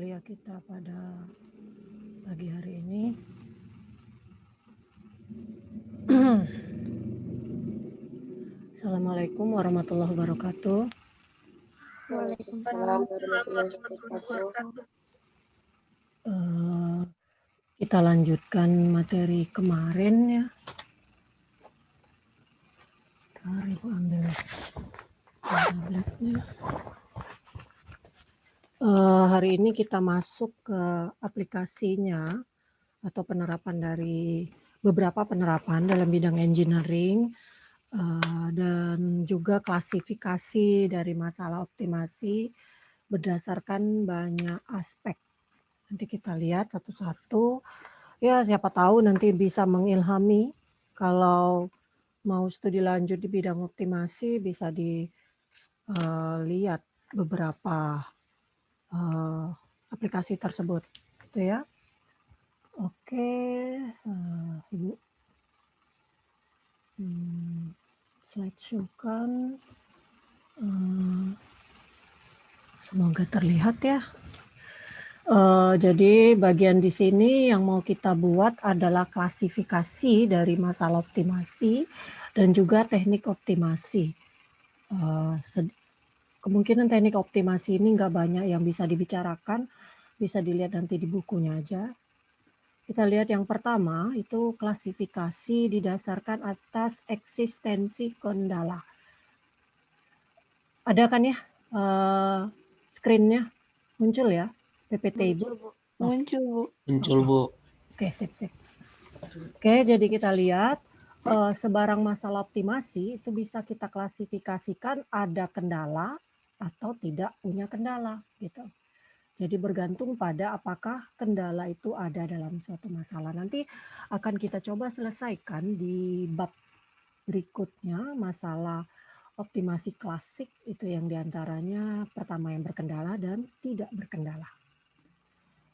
kuliah kita pada pagi hari ini. Assalamualaikum warahmatullahi wabarakatuh. Waalaikumsalam warahmatullahi wabarakatuh. Kita lanjutkan materi kemarin ya. Ntar Ibu ambil tabletnya. Hari ini kita masuk ke aplikasinya atau penerapan dari beberapa penerapan dalam bidang engineering dan juga klasifikasi dari masalah optimasi berdasarkan banyak aspek. Nanti kita lihat satu-satu. Ya, siapa tahu nanti bisa mengilhami kalau mau studi lanjut di bidang optimasi bisa dilihat beberapa aplikasi tersebut, gitu ya. Oke, Ibu. Slideshow kan. Semoga terlihat ya. Jadi bagian di sini yang mau kita buat adalah klasifikasi dari masalah optimasi dan juga teknik optimasi. Kemungkinan teknik optimasi ini nggak banyak yang bisa dibicarakan, bisa dilihat nanti di bukunya aja. Kita lihat yang pertama itu klasifikasi didasarkan atas eksistensi kendala. Ada kan ya screen-nya muncul ya PPT Ibu? Muncul, Bu. Muncul, Bu. Oke, sip. Oke, jadi kita lihat sebarang masalah optimasi itu bisa kita klasifikasikan ada kendala atau tidak punya kendala gitu. Jadi bergantung pada apakah kendala itu ada dalam suatu masalah. Nanti akan kita coba selesaikan di bab berikutnya masalah optimasi klasik itu yang diantaranya pertama yang berkendala dan tidak berkendala.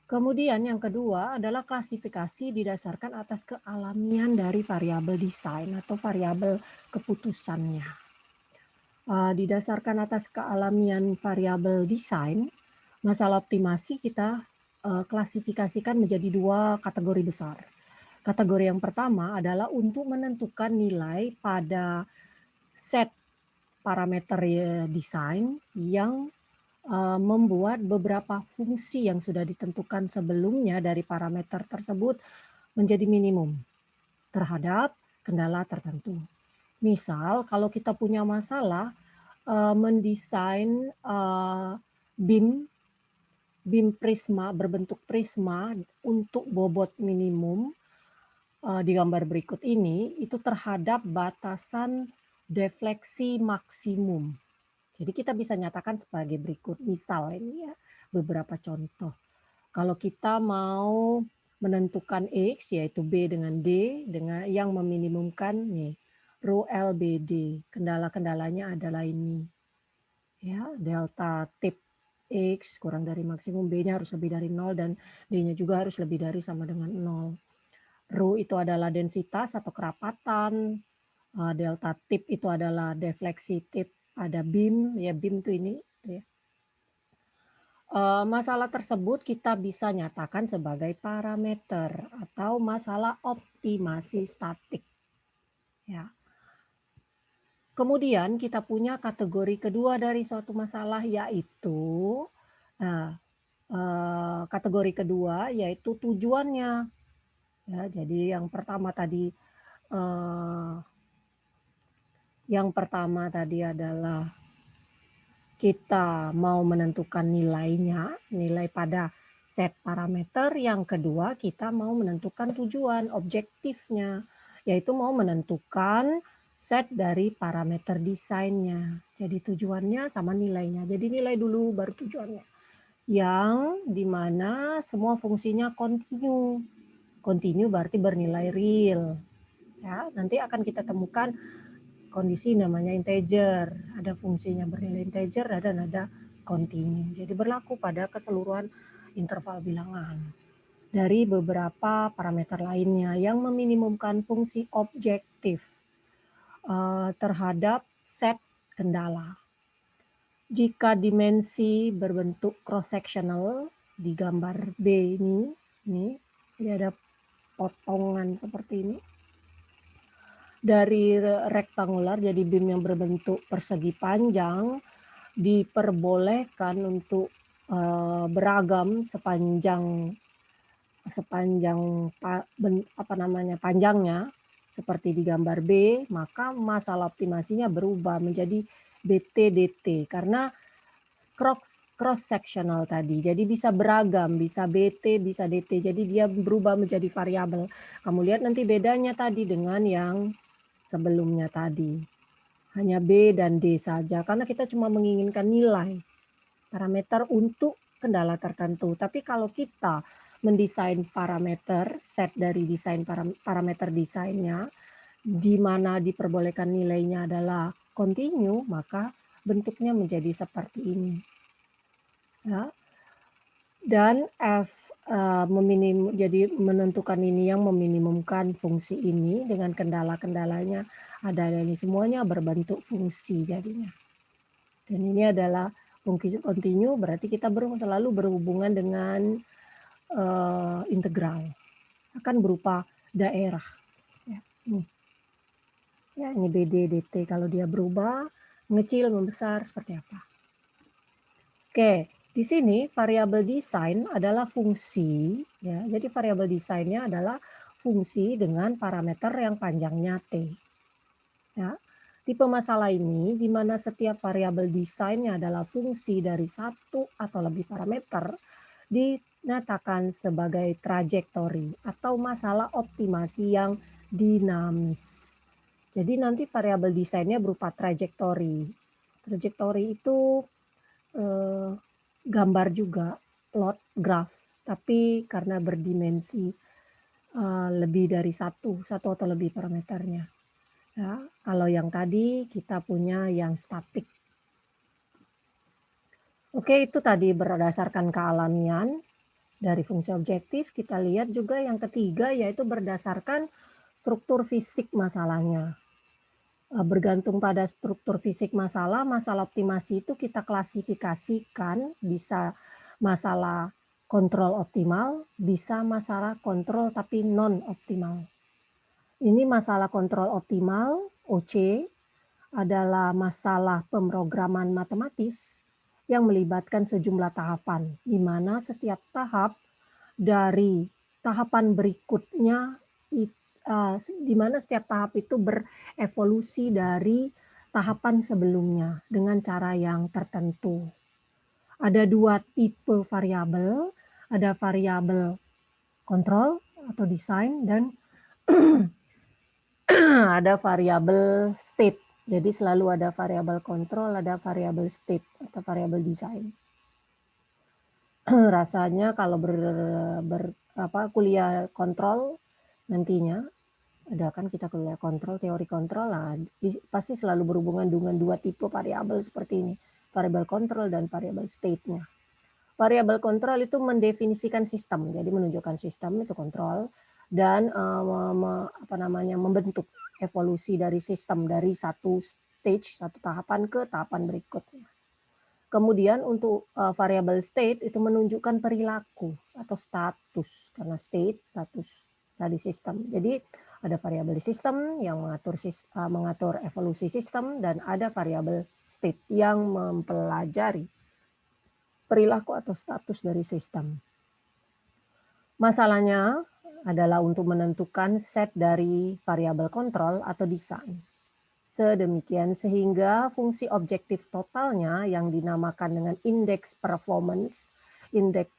Kemudian yang kedua adalah klasifikasi didasarkan atas kealamian dari variabel desain atau variabel keputusannya. Didasarkan atas kealamian variabel desain, masalah optimasi kita klasifikasikan menjadi dua kategori besar. Kategori yang pertama adalah untuk menentukan nilai pada set parameter desain yang membuat beberapa fungsi yang sudah ditentukan sebelumnya dari parameter tersebut menjadi minimum terhadap kendala tertentu. Misal kalau kita punya masalah mendesain beam prisma berbentuk prisma untuk bobot minimum di gambar berikut ini itu terhadap batasan defleksi maksimum. Jadi kita bisa nyatakan sebagai berikut. Misal ini ya beberapa contoh. Kalau kita mau menentukan X yaitu B dengan D dengan yang meminimumkan nih rho LBD. Kendala-kendalanya adalah ini. Ya, delta tip X kurang dari maksimum, B-nya harus lebih dari 0 dan D-nya juga harus lebih dari sama dengan 0. Rho itu adalah densitas atau kerapatan. Delta tip itu adalah defleksi tip pada beam, ya beam itu ini. Ya. Masalah tersebut kita bisa nyatakan sebagai parameter atau masalah optimasi statik. Ya. Kemudian kita punya kategori kedua dari suatu masalah yaitu kategori kedua yaitu tujuannya. Ya, jadi yang pertama tadi adalah kita mau menentukan nilainya, nilai pada set parameter. Yang kedua kita mau menentukan tujuan, objektifnya, yaitu mau menentukan set dari parameter desainnya. Jadi tujuannya sama nilainya. Jadi nilai dulu baru tujuannya. Yang dimana semua fungsinya kontinu. Kontinu berarti bernilai real. Ya, nanti akan kita temukan kondisi namanya integer. Ada fungsinya bernilai integer dan ada kontinu. Jadi berlaku pada keseluruhan interval bilangan. Dari beberapa parameter lainnya yang meminimumkan fungsi objektif terhadap set kendala. Jika dimensi berbentuk cross-sectional, di gambar B ini ada potongan seperti ini. Dari rektangular jadi beam yang berbentuk persegi panjang diperbolehkan untuk beragam sepanjang panjangnya seperti di gambar B, maka masalah optimasinya berubah menjadi BT-DT karena cross sectional tadi. Jadi bisa beragam, bisa BT, bisa DT. Jadi dia berubah menjadi variabel. Kamu lihat nanti bedanya tadi dengan yang sebelumnya tadi. Hanya B dan D saja karena kita cuma menginginkan nilai parameter untuk kendala tertentu. Tapi kalau kita mendesain parameter, set dari desain parameter desainnya, di mana diperbolehkan nilainya adalah continue, maka bentuknya menjadi seperti ini. Ya. Dan F jadi menentukan ini yang meminimumkan fungsi ini dengan kendala-kendalanya ada ini semuanya berbentuk fungsi jadinya. Dan ini adalah fungsi continue berarti kita selalu berhubungan dengan integral akan berupa daerah. Ya, ini BD DT kalau dia berubah mengecil membesar seperti apa. Oke, di sini variabel desain adalah fungsi ya. Jadi variabel desainnya adalah fungsi dengan parameter yang panjangnya T. Ya. Tipe masalah ini di mana setiap variabel desainnya adalah fungsi dari satu atau lebih parameter dinyatakan sebagai trajektori atau masalah optimasi yang dinamis. Jadi nanti variabel desainnya berupa trajektori. Trajektori itu gambar juga, plot, graf, tapi karena berdimensi lebih dari satu atau lebih parameternya. Ya, kalau yang tadi kita punya yang statik. Oke, itu tadi berdasarkan kealamian dari fungsi objektif. Kita lihat juga yang ketiga yaitu berdasarkan struktur fisik masalahnya. Bergantung pada struktur fisik masalah optimasi itu kita klasifikasikan bisa masalah kontrol optimal, bisa masalah kontrol tapi non optimal. Ini masalah kontrol optimal, OC, adalah masalah pemrograman matematis yang melibatkan sejumlah tahapan, di mana setiap tahap dari tahapan berikutnya di mana setiap tahap itu berevolusi dari tahapan sebelumnya dengan cara yang tertentu. Ada dua tipe variabel, ada variabel kontrol atau desain dan ada variabel state. Jadi selalu ada variabel kontrol, ada variabel state atau variabel desain. Rasanya kalau kuliah kontrol nantinya ada kan kita kuliah kontrol, teori kontrol lah, pasti selalu berhubungan dengan dua tipe variabel seperti ini, variabel kontrol dan variabel state-nya. Variabel kontrol itu mendefinisikan sistem, jadi menunjukkan sistem itu kontrol dan membentuk evolusi dari sistem dari satu stage, satu tahapan ke tahapan berikutnya. Kemudian untuk variabel state itu menunjukkan perilaku atau status, karena state status di sistem. Jadi ada variabel di sistem yang mengatur evolusi sistem dan ada variabel state yang mempelajari perilaku atau status dari sistem. Masalahnya adalah untuk menentukan set dari variabel kontrol atau desain. Sedemikian sehingga fungsi objektif totalnya yang dinamakan dengan indeks performance, indeks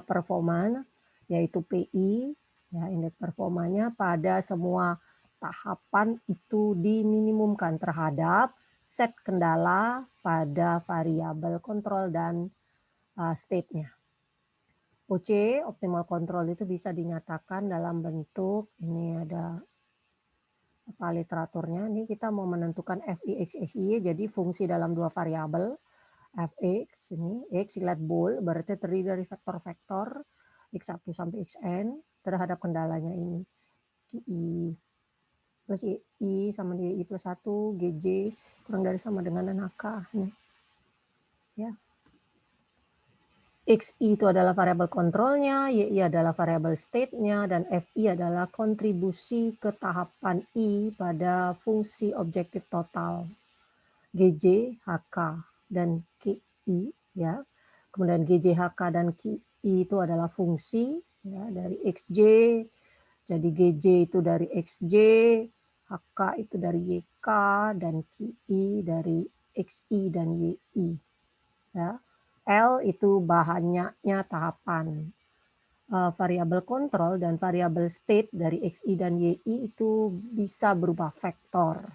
performa yaitu PI, ya indeks performanya pada semua tahapan itu diminimumkan terhadap set kendala pada variabel kontrol dan state-nya. OC, optimal control itu bisa dinyatakan dalam bentuk, ini ada apa literaturnya, ini kita mau menentukan Fix, Xy, jadi fungsi dalam dua variabel, Fx, ini X, lihat bool, berarti terdiri dari vektor-vektor, X1 sampai Xn, terhadap kendalanya ini, I plus I sama dengan I plus 1, Gj, kurang dari sama dengan NH, nih. Ya. XI itu adalah variabel kontrolnya, YI adalah variabel state-nya, dan FI adalah kontribusi ke tahapan I pada fungsi objektif total. GJ, HK, dan KI, ya. Kemudian GJ, HK, dan KI itu adalah fungsi ya, dari XJ, jadi GJ itu dari XJ, HK itu dari YK, dan KI dari XI dan YI. Ya. L itu banyaknya tahapan. Variabel kontrol dan variabel state dari XI dan YI itu bisa berubah vektor.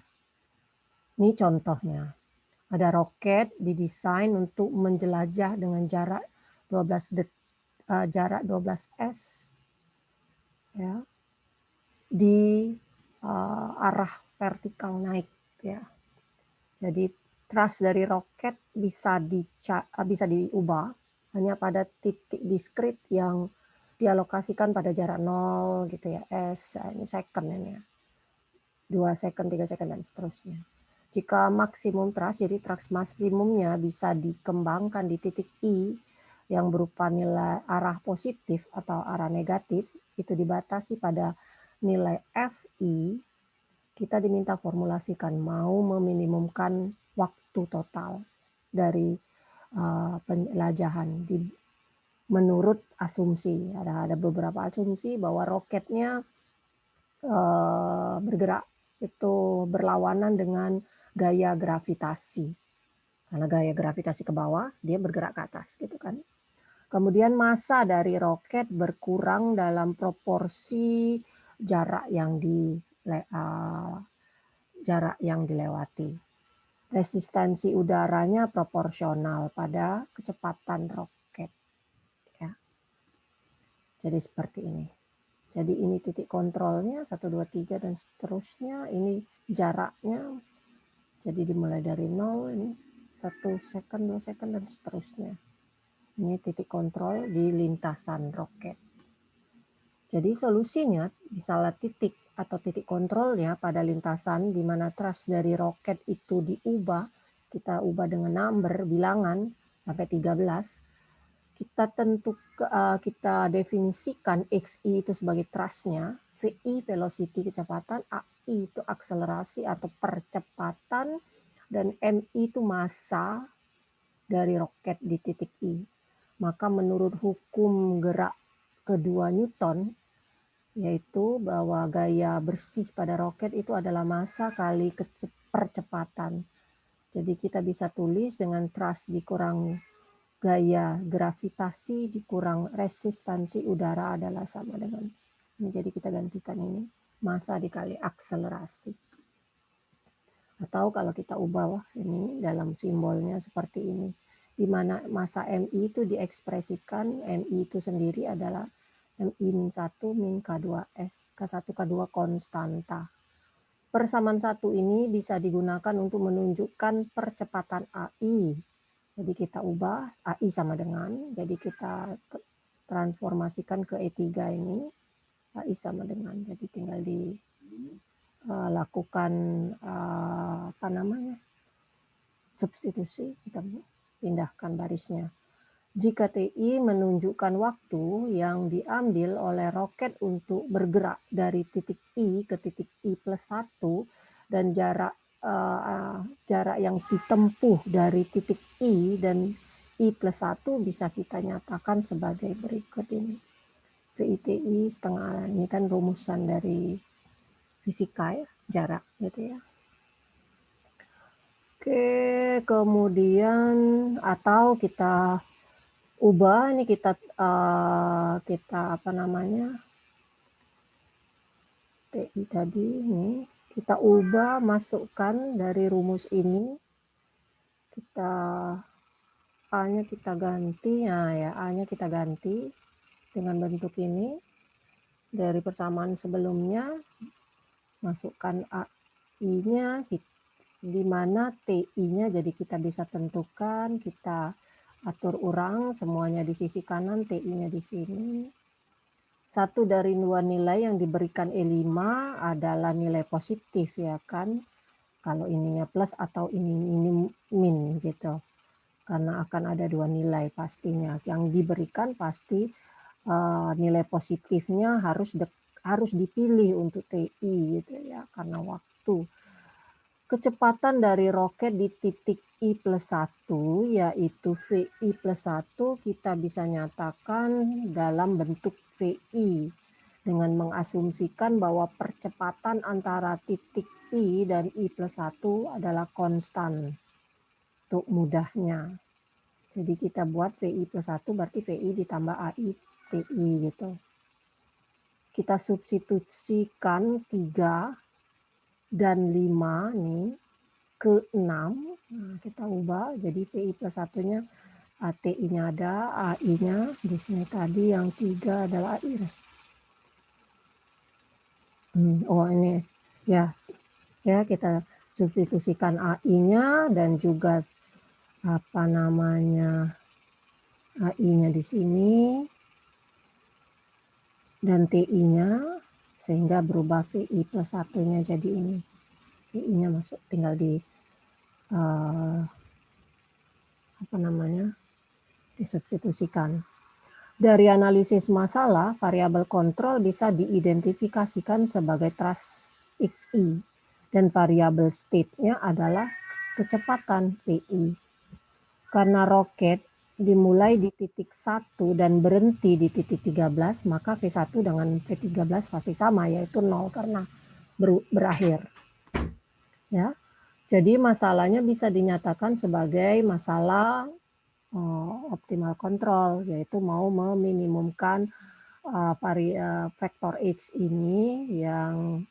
Ini contohnya. Ada roket didesain untuk menjelajah dengan jarak 12 S ya, di arah vertikal naik ya. Jadi thrust dari roket bisa diubah hanya pada titik diskrit yang dialokasikan pada jarak 0 gitu ya, S, ini second ini ya. 2 second, 3 second, dan seterusnya. Jika maksimum thrust, jadi thrust maksimumnya bisa dikembangkan di titik I yang berupa nilai arah positif atau arah negatif, itu dibatasi pada nilai Fi, kita diminta formulasikan mau meminimumkan waktu total dari penjelajahan menurut asumsi. Ada beberapa asumsi bahwa roketnya bergerak itu berlawanan dengan gaya gravitasi. Karena gaya gravitasi ke bawah, dia bergerak ke atas gitu kan. Kemudian massa dari roket berkurang dalam proporsi jarak yang dilewati. Resistansi udaranya proporsional pada kecepatan roket. Ya. Jadi seperti ini. Jadi ini titik kontrolnya 1, 2, 3 dan seterusnya. Ini jaraknya. Jadi dimulai dari 0 ini 1 second, 2 second dan seterusnya. Ini titik kontrol di lintasan roket. Jadi solusinya misalnya titik atau titik kontrolnya pada lintasan di mana thrust dari roket itu diubah, kita ubah dengan number bilangan sampai 13. Kita definisikan XI itu sebagai thrust-nya, VI velocity kecepatan, AI itu akselerasi atau percepatan, dan MI itu massa dari roket di titik I. Maka menurut hukum gerak kedua Newton, yaitu bahwa gaya bersih pada roket itu adalah massa kali percepatan. Jadi kita bisa tulis dengan thrust dikurang gaya gravitasi dikurang resistansi udara adalah sama dengan ini. Jadi kita gantikan ini massa dikali akselerasi. Atau kalau kita ubah ini dalam simbolnya seperti ini, di mana massa MI itu diekspresikan, MI itu sendiri adalah MI-1 min K2S, K1 K2 konstanta. Persamaan 1 ini bisa digunakan untuk menunjukkan percepatan AI. Jadi kita ubah AI sama dengan, jadi kita transformasikan ke E3 ini, AI sama dengan, jadi tinggal dilakukan substitusi, kita pindahkan barisnya. Jika TI menunjukkan waktu yang diambil oleh roket untuk bergerak dari titik I ke titik I+1 dan jarak yang ditempuh dari titik I dan I+1 bisa kita nyatakan sebagai berikut ini. VITI setengah, ini kan rumusan dari fisika ya, jarak gitu ya. Oke, kemudian atau kita ubah ini kita TI tadi ini kita ubah, masukkan dari rumus ini, kita A-nya kita ganti, A-nya kita ganti dengan bentuk ini dari persamaan sebelumnya, masukkan AI-nya di mana TI-nya jadi kita bisa tentukan, kita atur ulang semuanya di sisi kanan, TI-nya di sini. Satu dari dua nilai yang diberikan E5 adalah nilai positif ya kan. Kalau ininya plus atau ini min gitu. karena akan ada 2 nilai pastinya. Yang diberikan pasti nilai positifnya harus dipilih untuk TI gitu ya, karena waktu. Kecepatan dari roket di titik I+1 yaitu VI+1 kita bisa nyatakan dalam bentuk VI dengan mengasumsikan bahwa percepatan antara titik I dan I+1 adalah konstan untuk mudahnya. Jadi kita buat VI+1 berarti VI ditambah AI TI gitu. Kita substitusikan 3 dan 5 nih ke 6. Nah, kita ubah jadi VI+1-nya TI-nya ada, AI-nya di sini tadi yang 3 adalah AI. Oh ini ya kita substitusikan AI-nya dan juga apa namanya AI-nya di sini dan TI-nya sehingga berubah VI+1-nya jadi ini. VI-nya masuk tinggal di disubstitusikan. Dari analisis masalah, variabel kontrol bisa diidentifikasikan sebagai trust XI dan variabel state-nya adalah kecepatan VI. Karena roket dimulai di titik 1 dan berhenti di titik 13, maka V1 dengan V13 pasti sama, yaitu 0 karena berakhir. Ya. Jadi masalahnya bisa dinyatakan sebagai masalah optimal kontrol, yaitu mau meminimumkan vektor X ini yang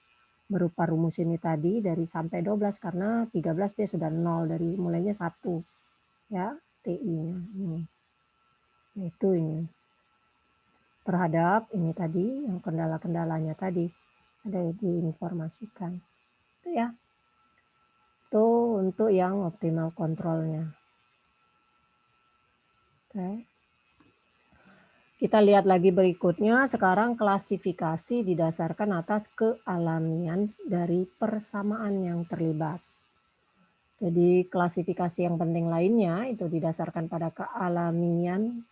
berupa rumus ini tadi dari sampai 12 karena 13 dia sudah 0 dari mulainya 1 ya TI-nya yaitu ini terhadap ini tadi yang kendala-kendalanya tadi ada diinformasikan itu ya. Itu untuk yang optimal kontrolnya. Oke. Kita lihat lagi berikutnya, sekarang klasifikasi didasarkan atas kealamian dari persamaan yang terlibat. Jadi klasifikasi yang penting lainnya itu didasarkan pada kealamian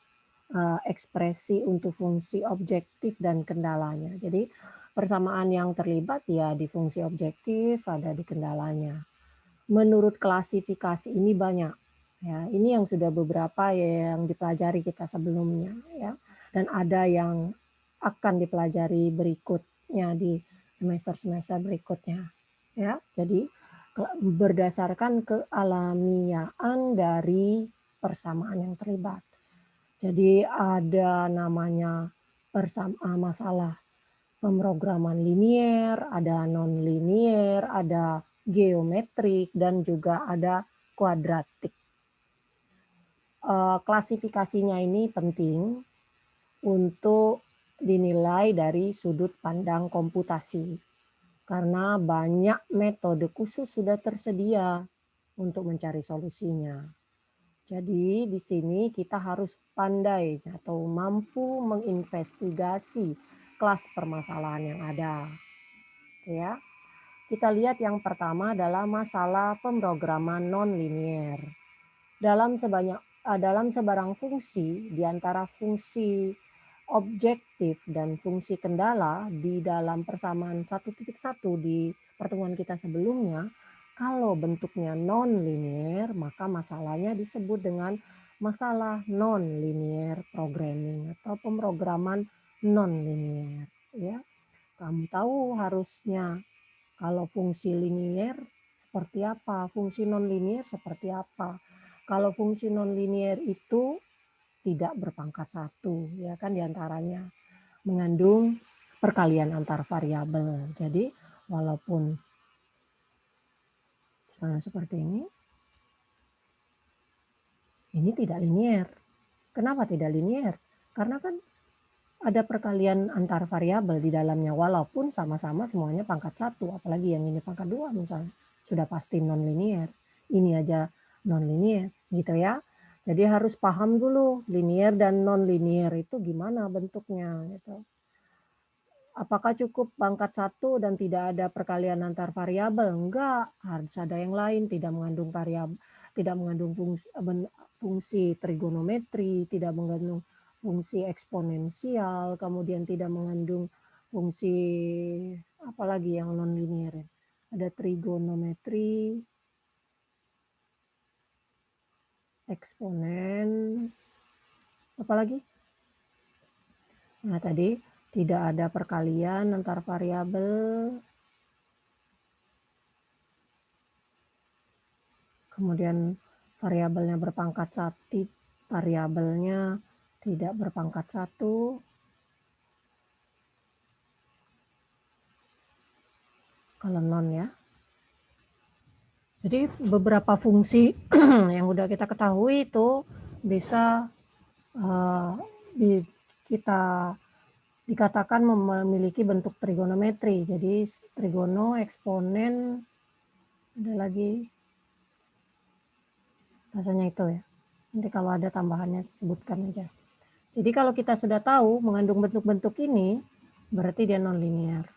ekspresi untuk fungsi objektif dan kendalanya. Jadi persamaan yang terlibat ya di fungsi objektif, ada di kendalanya. Menurut klasifikasi ini banyak. Ya, ini yang sudah beberapa yang dipelajari kita sebelumnya ya. Dan ada yang akan dipelajari berikutnya di semester-semester berikutnya. Ya, jadi berdasarkan kealamiaan dari persamaan yang terlibat. Jadi ada namanya masalah pemrograman linier, ada non-linier, ada geometrik, dan juga ada kuadratik. Klasifikasinya ini penting untuk dinilai dari sudut pandang komputasi. Karena banyak metode khusus sudah tersedia untuk mencari solusinya. Jadi di sini kita harus pandai atau mampu menginvestigasi kelas permasalahan yang ada. Ya. Kita lihat yang pertama adalah masalah pemrograman non-linier. Dalam sebarang fungsi, di antara fungsi objektif dan fungsi kendala di dalam persamaan 1.1 di pertemuan kita sebelumnya, kalau bentuknya non-linier, maka masalahnya disebut dengan masalah non-linier programming atau pemrograman non-linier. Ya. Kamu tahu harusnya kalau fungsi linier seperti apa, fungsi non-linier seperti apa. Kalau fungsi non-linier itu tidak berpangkat 1, ya kan diantaranya mengandung perkalian antar variabel. Jadi walaupun seperti ini tidak linier. Kenapa tidak linier? Karena kan ada perkalian antar variabel di dalamnya walaupun sama-sama semuanya pangkat 1, apalagi yang ini pangkat 2 misalnya. Sudah pasti non-linier. Ini aja non-linier gitu ya. Jadi harus paham dulu linier dan non-linier itu gimana bentuknya gitu. Apakah cukup pangkat 1 dan tidak ada perkalian antar variabel? Enggak, harus ada yang lain tidak mengandung variabel, tidak mengandung fungsi trigonometri, tidak mengandung fungsi eksponensial, kemudian tidak mengandung fungsi apalagi yang non-linear. Ada trigonometri, eksponen, apalagi? Nah, tadi tidak ada perkalian antar variabel. Kemudian variabelnya berpangkat 1, variabelnya tidak berpangkat 1. Kalau non ya. Jadi beberapa fungsi yang udah kita ketahui itu bisa kita dikatakan memiliki bentuk trigonometri. Jadi trigono, eksponen, ada lagi rasanya itu ya. Nanti kalau ada tambahannya sebutkan aja. Jadi kalau kita sudah tahu mengandung bentuk-bentuk ini, berarti dia non-linear.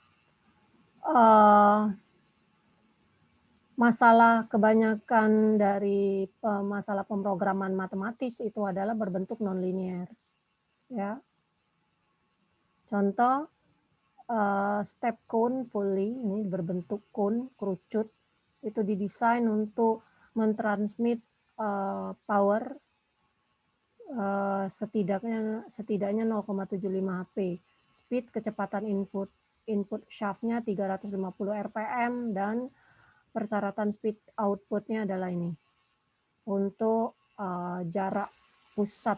Masalah kebanyakan dari masalah pemrograman matematis itu adalah berbentuk non-linear. Ya. Contoh, step cone pulley ini berbentuk cone, kerucut, itu didesain untuk mentransmit power setidaknya 0,75 HP. Speed kecepatan input shaftnya 350 rpm dan persyaratan speed outputnya adalah ini. Untuk jarak pusat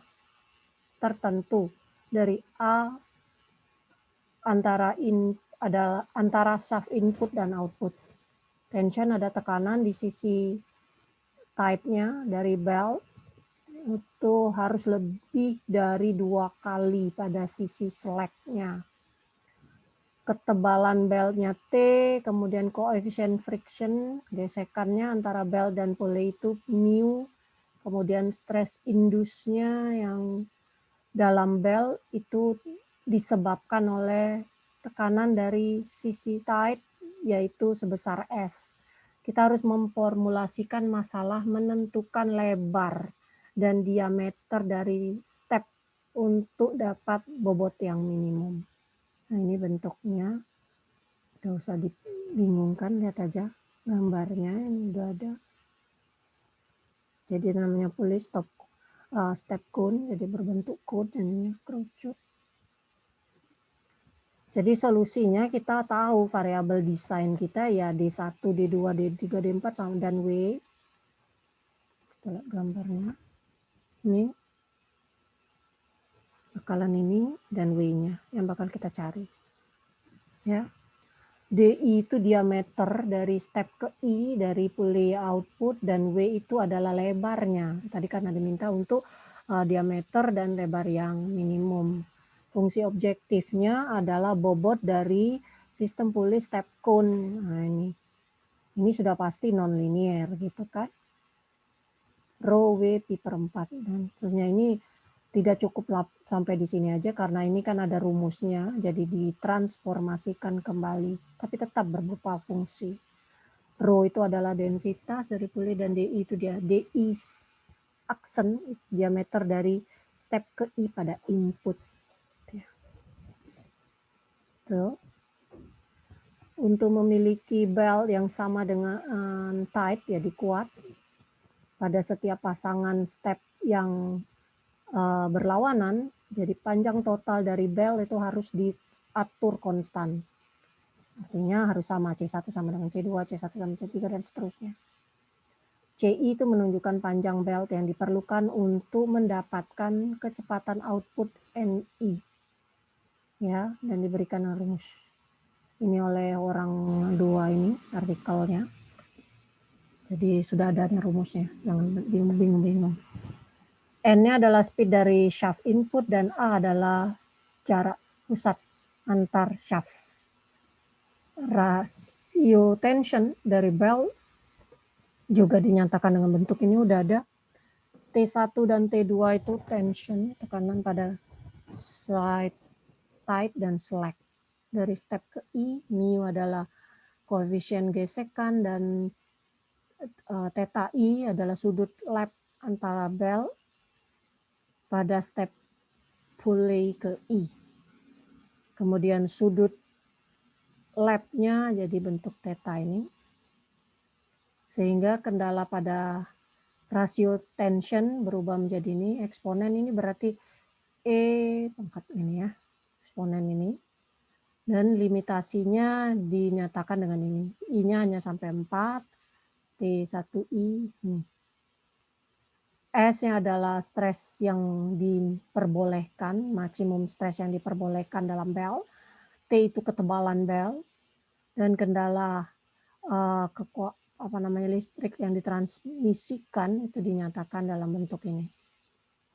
tertentu dari A antara shaft input dan output. Tension ada tekanan di sisi type-nya dari belt itu harus lebih dari 2 kali pada sisi slack-nya. Ketebalan beltnya T, kemudian koefisien friction, gesekannya antara belt dan pulley itu mu, kemudian stress induce-nya yang dalam belt itu disebabkan oleh tekanan dari sisi type, yaitu sebesar S. Kita harus memformulasikan masalah menentukan lebar dan diameter dari step untuk dapat bobot yang minimum. Nah, ini bentuknya. Gak usah dibingungkan, lihat aja gambarnya, ini udah ada. Jadi namanya pulley step cone, jadi berbentuk cone, dan ini kerucut. Jadi solusinya kita tahu variabel desain kita ya D1, D2, D3, D4 dan W. Kita lihat gambarnya. Ini bakalan ini dan W-nya yang bakal kita cari. Ya. DI itu diameter dari step ke I dari pulley output dan W itu adalah lebarnya. Tadi kan ada minta untuk diameter dan lebar yang minimum. Fungsi objektifnya adalah bobot dari sistem pulley step cone. Nah, ini sudah pasti non-linear gitu kan. Rho W pi per 4 dan seterusnya. Ini tidak cukup sampai di sini aja karena ini kan ada rumusnya, jadi ditransformasikan kembali, tapi tetap berupa fungsi. Rho itu adalah densitas dari pulley dan DI itu dia DI aksen diameter dari step ke I pada input. Tuh. Untuk memiliki belt yang sama dengan type ya dikuat pada setiap pasangan step yang berlawanan, jadi panjang total dari belt itu harus diatur konstan. Artinya harus sama, C1 sama dengan C2, C1 sama C3, dan seterusnya. CI itu menunjukkan panjang belt yang diperlukan untuk mendapatkan kecepatan output NI. Ya, dan diberikan rumus. Ini oleh orang dua ini artikelnya. Jadi sudah ada rumusnya, jangan bingung-bingung. N-nya adalah speed dari shaft input dan A adalah jarak pusat antar shaft. Rasio tension dari belt juga dinyatakan dengan bentuk ini udah ada. T1 dan T2 itu tension, tekanan pada side tight dan slack. Dari step ke I, mu adalah koefisien gesekan dan theta I adalah sudut lap antara bel pada step pulley ke I. Kemudian sudut lapnya jadi bentuk theta ini. Sehingga kendala pada rasio tension berubah menjadi ini. Eksponen ini berarti E pangkat ini ya. Eksponen ini. Dan limitasinya dinyatakan dengan ini. I-nya hanya sampai 4. T1I. S-nya adalah stres yang diperbolehkan, maksimum stres yang diperbolehkan dalam bel. T itu ketebalan bel. Dan kendala listrik yang ditransmisikan itu dinyatakan dalam bentuk ini.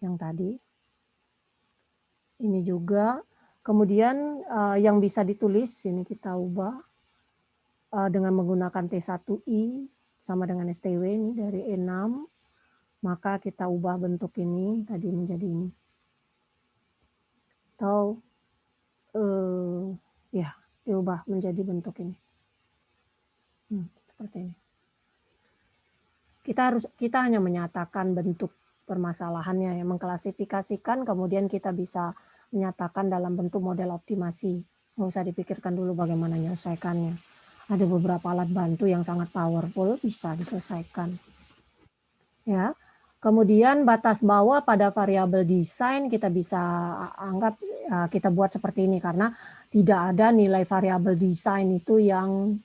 Yang tadi. Ini juga. Kemudian yang bisa ditulis, ini kita ubah dengan menggunakan T1I sama dengan STW ini dari E6. Maka kita ubah bentuk ini tadi menjadi ini. Atau ya diubah menjadi bentuk ini. Seperti ini. Kita hanya menyatakan bentuk permasalahannya, yang mengklasifikasikan, kemudian kita bisa menyatakan dalam bentuk model optimasi. Nggak usah dipikirkan dulu bagaimana menyelesaikannya. Ada beberapa alat bantu yang sangat powerful, bisa diselesaikan. Ya. Kemudian batas bawah pada variabel desain kita bisa anggap kita buat seperti ini karena tidak ada nilai variabel desain itu yang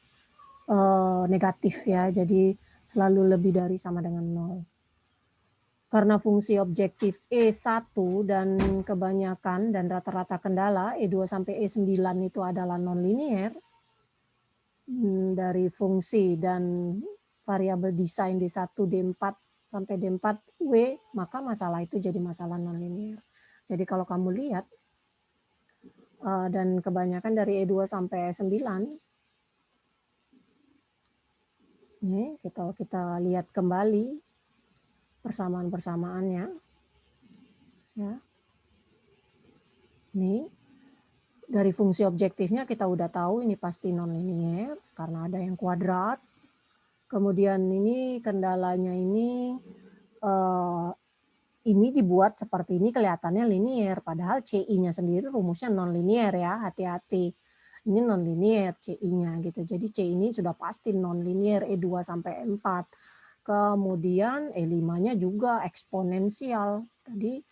negatif ya. Jadi selalu lebih dari sama dengan 0. Karena fungsi objektif E1 dan kebanyakan dan rata-rata kendala E2 sampai E9 itu adalah non-linear dari fungsi dan variabel desain D1, D4 sampai D4W, maka masalah itu jadi masalah non-linear. Jadi kalau kamu lihat, dan kebanyakan dari E2 sampai E9, nih kita lihat kembali persamaan-persamaannya. Ya. Nih, dari fungsi objektifnya kita udah tahu ini pasti non-linear karena ada yang kuadrat. Kemudian ini kendalanya ini dibuat seperti ini kelihatannya linear, padahal CI-nya sendiri rumusnya non-linear ya, hati-hati. Ini non-linear CI-nya gitu. Jadi CI ini sudah pasti non-linear E2 sampai E4. Kemudian E5-nya juga eksponensial. Tadi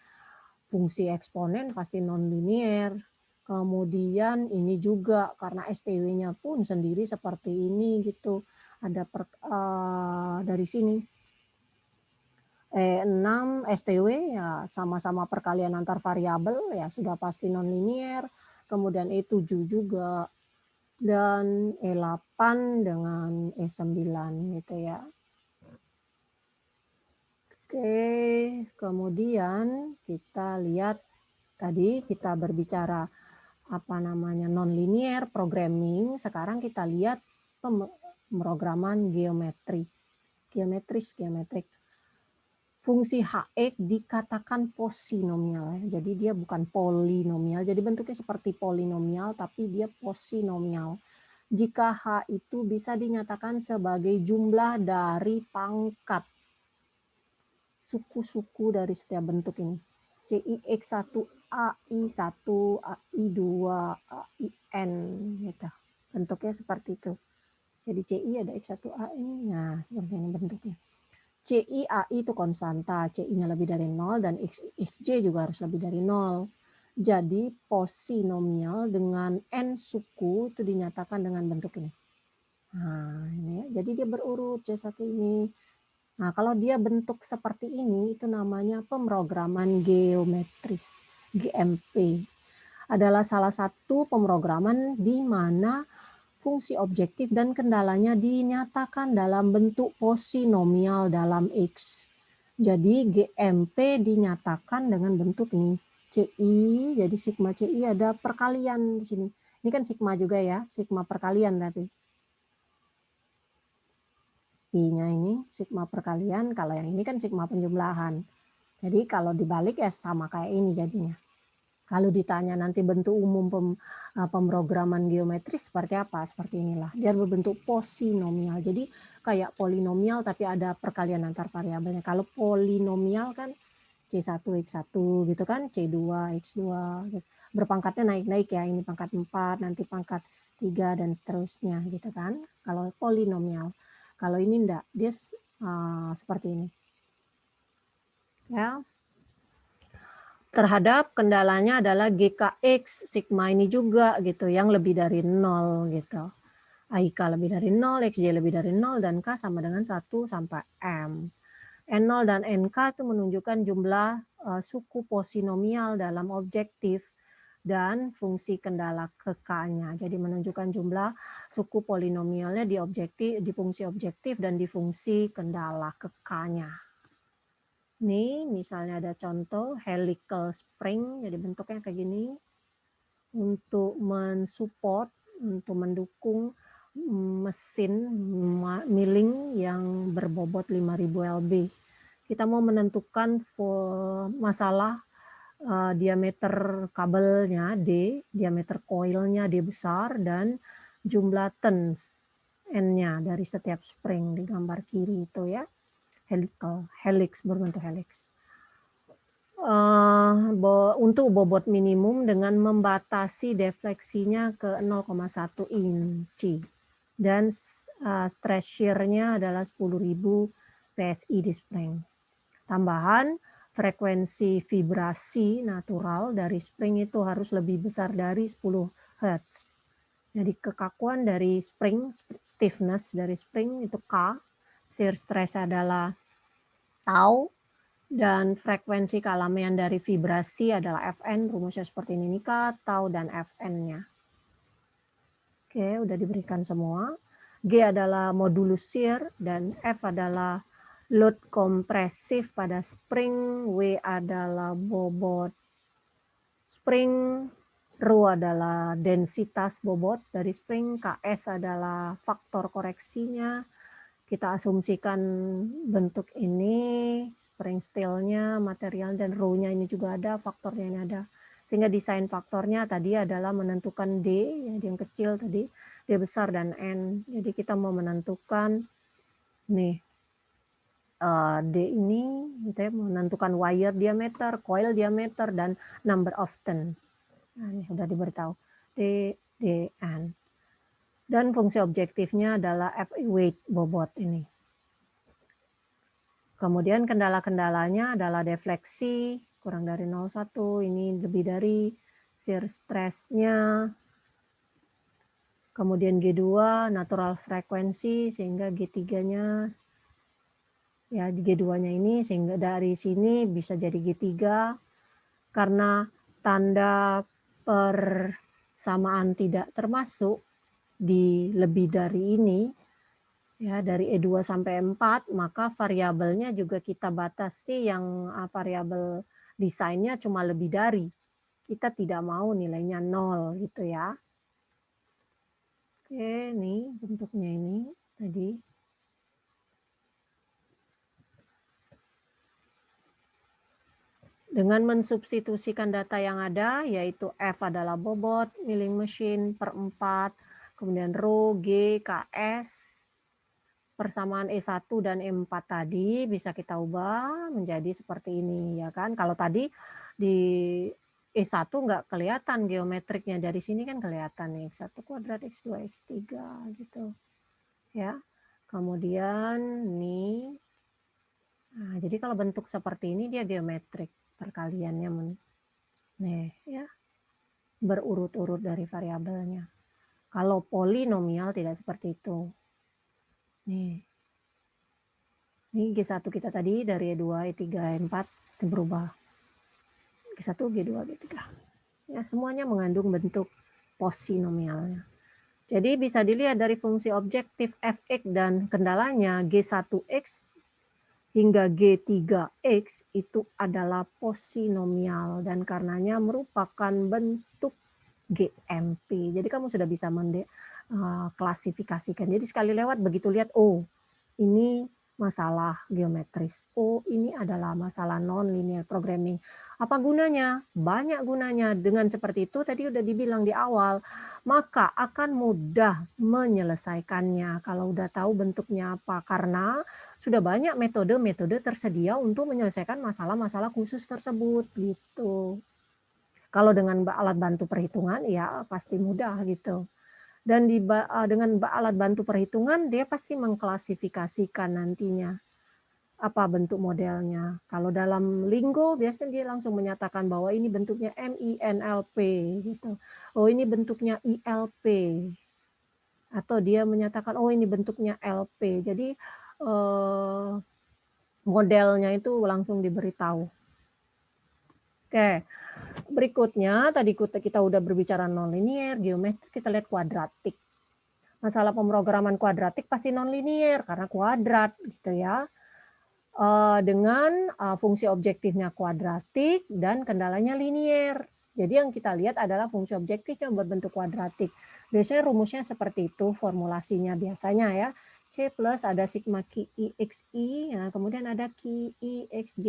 fungsi eksponen pasti non-linear. Kemudian ini juga karena STW-nya pun sendiri seperti ini gitu. Ada dari sini. E6 STW ya sama-sama perkalian antar variabel ya sudah pasti non-linear. Kemudian E7 juga. Dan E8 dengan E9 gitu ya. Oke, kemudian kita lihat tadi kita berbicara non-linear programming. Sekarang kita lihat pemrograman geometrik. Fungsi HX dikatakan posinomial. Jadi dia bukan polinomial. Jadi bentuknya seperti polinomial tapi dia posinomial. Jika H itu bisa dinyatakan sebagai jumlah dari pangkat suku-suku dari setiap bentuk ini. CIX1, AI1, AI2, AIN gitu. Bentuknya seperti itu. Jadi CI ada X1A ini. Nah, seperti ini bentuknya. CI AI itu konstanta, CI-nya lebih dari 0 dan XJ juga harus lebih dari 0. Jadi posinomial dengan N suku itu dinyatakan dengan bentuk ini. Nah, ini ya. Jadi dia berurut C1 ini. Nah, kalau dia bentuk seperti ini, itu namanya pemrograman geometris, GMP. Adalah salah satu pemrograman di mana fungsi objektif dan kendalanya dinyatakan dalam bentuk posinomial dalam X. Jadi GMP dinyatakan dengan bentuk ini. CI, jadi sigma CI ada perkalian di sini. Ini kan sigma juga ya, sigma perkalian tadi. I-nya ini sigma perkalian, kalau yang ini kan sigma penjumlahan. Jadi kalau dibalik ya sama kayak ini jadinya. Kalau ditanya nanti bentuk umum pemrograman geometris seperti apa? Seperti inilah. Dia berbentuk posinomial. Jadi kayak polinomial tapi ada perkalian antar variabelnya. Kalau polinomial kan C1 X1 gitu kan, C2 X2 gitu. Berpangkatnya naik-naik ya. Ini pangkat 4, nanti pangkat 3 dan seterusnya gitu kan. Kalau polinomial. Kalau ini enggak, dia seperti ini. Ya. Terhadap kendalanya adalah GKX sigma ini juga gitu yang lebih dari 0 gitu. AIK lebih dari 0, XJ lebih dari 0 dan K sama dengan 1 sampai M. N0 dan NK itu menunjukkan jumlah suku posinomial dalam objektif dan fungsi kendala ke K-nya. Jadi menunjukkan jumlah suku polinomialnya di objektif, di fungsi objektif dan di fungsi kendala ke K-nya. Nih, misalnya ada contoh helical spring, jadi bentuknya kayak gini. Untuk mensupport, untuk mendukung mesin milling yang berbobot 5000 lb. Kita mau menentukan masalah diameter kabelnya D, diameter coilnya D besar, dan jumlah turns N-nya dari setiap spring di gambar kiri itu ya. Helical, helix, berbentuk helix. Untuk bobot minimum dengan membatasi defleksinya ke 0,1 inci. Dan stress shear-nya adalah 10.000 PSI di spring. Tambahan, frekuensi vibrasi natural dari spring itu harus lebih besar dari 10 Hz. Jadi kekakuan dari spring, stiffness dari spring itu K, shear stress adalah tau, dan frekuensi kealamian dari vibrasi adalah Fn, rumusnya seperti ini, K, tau, dan Fn-nya. Oke, udah diberikan semua. G adalah modulus shear, dan F adalah load kompresif pada spring, W adalah bobot spring, Rho adalah densitas bobot dari spring, Ks adalah faktor koreksinya. Kita asumsikan bentuk ini, spring steel-nya, material, dan Rho-nya ini juga ada, faktornya ini ada. Sehingga desain faktornya tadi adalah menentukan D, yang kecil tadi, D besar dan N. Jadi kita mau menentukan nih, D ini, gitu ya, menentukan wire diameter, coil diameter, dan number of turn. Nah, ini sudah diberitahu. D, D, N. Dan fungsi objektifnya adalah F weight bobot ini. Kemudian kendala-kendalanya adalah defleksi, kurang dari 0,1, ini lebih dari shear stress-nya. Kemudian G2, natural frekuensi, sehingga G3-nya, ya G2-nya ini, sehingga dari sini bisa jadi G3, karena tanda persamaan tidak termasuk di lebih dari ini, ya dari E2 sampai 4, maka variabelnya juga kita batasi yang variabel desainnya cuma lebih dari. Kita tidak mau nilainya 0 gitu ya. Oke, nih bentuknya ini tadi. Dengan mensubstitusikan data yang ada, yaitu F adalah bobot, milling machine per 4, kemudian Rho, G, Ks, persamaan E1 dan E4 tadi bisa kita ubah menjadi seperti ini ya kan. Kalau tadi di E1 nggak kelihatan geometriknya, dari sini kan kelihatan nih X1 kuadrat, X2, X3 gitu. Ya. Kemudian nih, nah, jadi kalau bentuk seperti ini dia geometrik perkaliannya nih ya, berurut-urut dari variabelnya. Kalau polinomial tidak seperti itu. Nih. Ini G1 kita tadi dari E2, E3, E4 berubah. G1, G2, G3. Ya, semuanya mengandung bentuk posinomialnya. Jadi bisa dilihat dari fungsi objektif Fx dan kendalanya G1x hingga G3x itu adalah posinomial dan karenanya merupakan bentuk GMP. Jadi kamu sudah bisa klasifikasikan. Jadi sekali lewat begitu lihat, oh ini masalah geometris. Oh ini adalah masalah non-linear programming. Apa gunanya? Banyak gunanya. Dengan seperti itu tadi udah dibilang di awal, maka akan mudah menyelesaikannya kalau udah tahu bentuknya apa. Karena sudah banyak metode-metode tersedia untuk menyelesaikan masalah-masalah khusus tersebut gitu. Kalau dengan alat bantu perhitungan ya pasti mudah gitu. Dan dengan alat bantu perhitungan dia pasti mengklasifikasikan nantinya apa bentuk modelnya. Kalau dalam linggo biasanya dia langsung menyatakan bahwa ini bentuknya MINLP gitu. Oh ini bentuknya ILP. Atau dia menyatakan oh ini bentuknya LP. Jadi modelnya itu langsung diberitahu. Oke, berikutnya tadi kita udah berbicara nonlinier, geometrik, kita lihat kuadratik. Masalah pemrograman kuadratik pasti nonlinier karena kuadrat gitu ya. Dengan fungsi objektifnya kuadratik dan kendalanya linier. Jadi yang kita lihat adalah fungsi objektif yang berbentuk kuadratik. Biasanya rumusnya seperti itu formulasinya biasanya ya. C plus ada sigma QI XI, ya, kemudian ada QI XJ,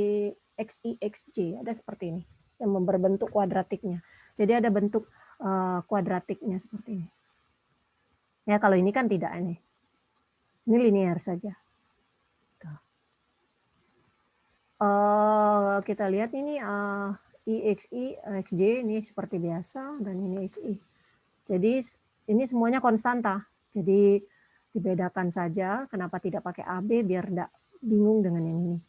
XI XJ, ada seperti ini yang berbentuk kuadratiknya. Jadi ada bentuk kuadratiknya seperti ini. Ya kalau ini kan tidak ini. Ini linier saja. Kita lihat ini IXI, XJ ini seperti biasa dan ini XI. Jadi ini semuanya konstanta. Jadi dibedakan saja kenapa tidak pakai AB biar tidak bingung dengan yang ini.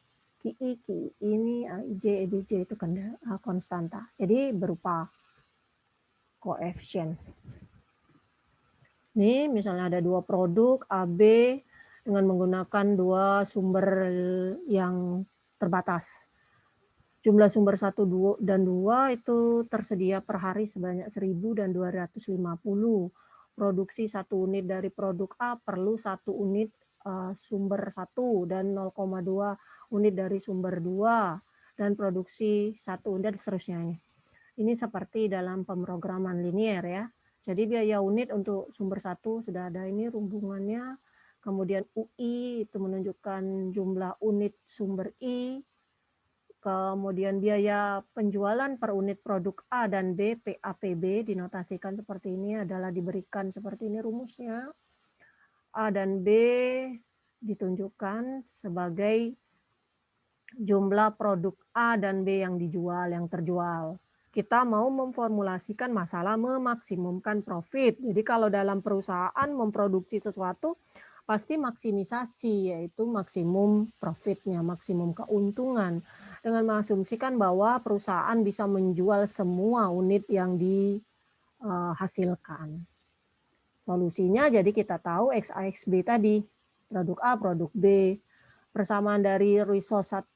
QI, QI ini IJ, EBJ itu konstanta. Jadi berupa koefisien. Nih misalnya ada dua produk AB dengan menggunakan dua sumber yang terbatas. Jumlah sumber 1 dan 2 itu tersedia per hari sebanyak 1.000 dan 250. Produksi 1 unit dari produk A perlu 1 unit sumber 1 dan 0,2 unit dari sumber 2 dan produksi 1 unit dan seterusnya. Ini seperti dalam pemrograman linier ya. Jadi biaya unit untuk sumber 1 sudah ada ini hubungannya. Kemudian UI itu menunjukkan jumlah unit sumber I. Kemudian biaya penjualan per unit produk A dan B, PAPB dinotasikan seperti ini adalah diberikan seperti ini rumusnya. A dan B ditunjukkan sebagai jumlah produk A dan B yang dijual, yang terjual. Kita mau memformulasikan masalah memaksimumkan profit. Jadi kalau dalam perusahaan memproduksi sesuatu, pasti maksimisasi, yaitu maksimum profitnya, maksimum keuntungan. Dengan mengasumsikan bahwa perusahaan bisa menjual semua unit yang dihasilkan. Solusinya jadi kita tahu XA, XB tadi, produk A, produk B. Persamaan dari resource 1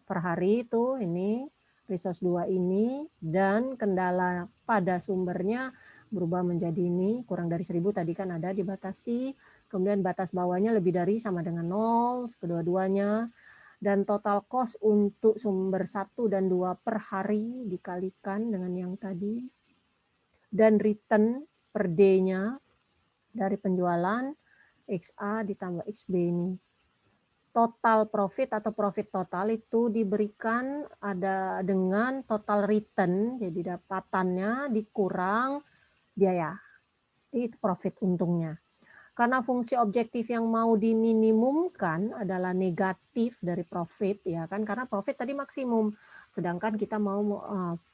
per hari itu ini, resource 2 ini, dan kendala pada sumbernya berubah menjadi ini, kurang dari 1.000 tadi kan ada dibatasi, kemudian batas bawahnya lebih dari sama dengan 0, kedua-duanya, dan total cost untuk sumber 1 dan 2 per hari dikalikan dengan yang tadi, dan return per day-nya dari penjualan XA ditambah XB ini. Total profit atau profit total itu diberikan ada dengan total return, jadi dapatannya dikurang biaya. Itu profit untungnya. Karena fungsi objektif yang mau diminimumkan adalah negatif dari profit, ya kan? Karena profit tadi maksimum, sedangkan kita mau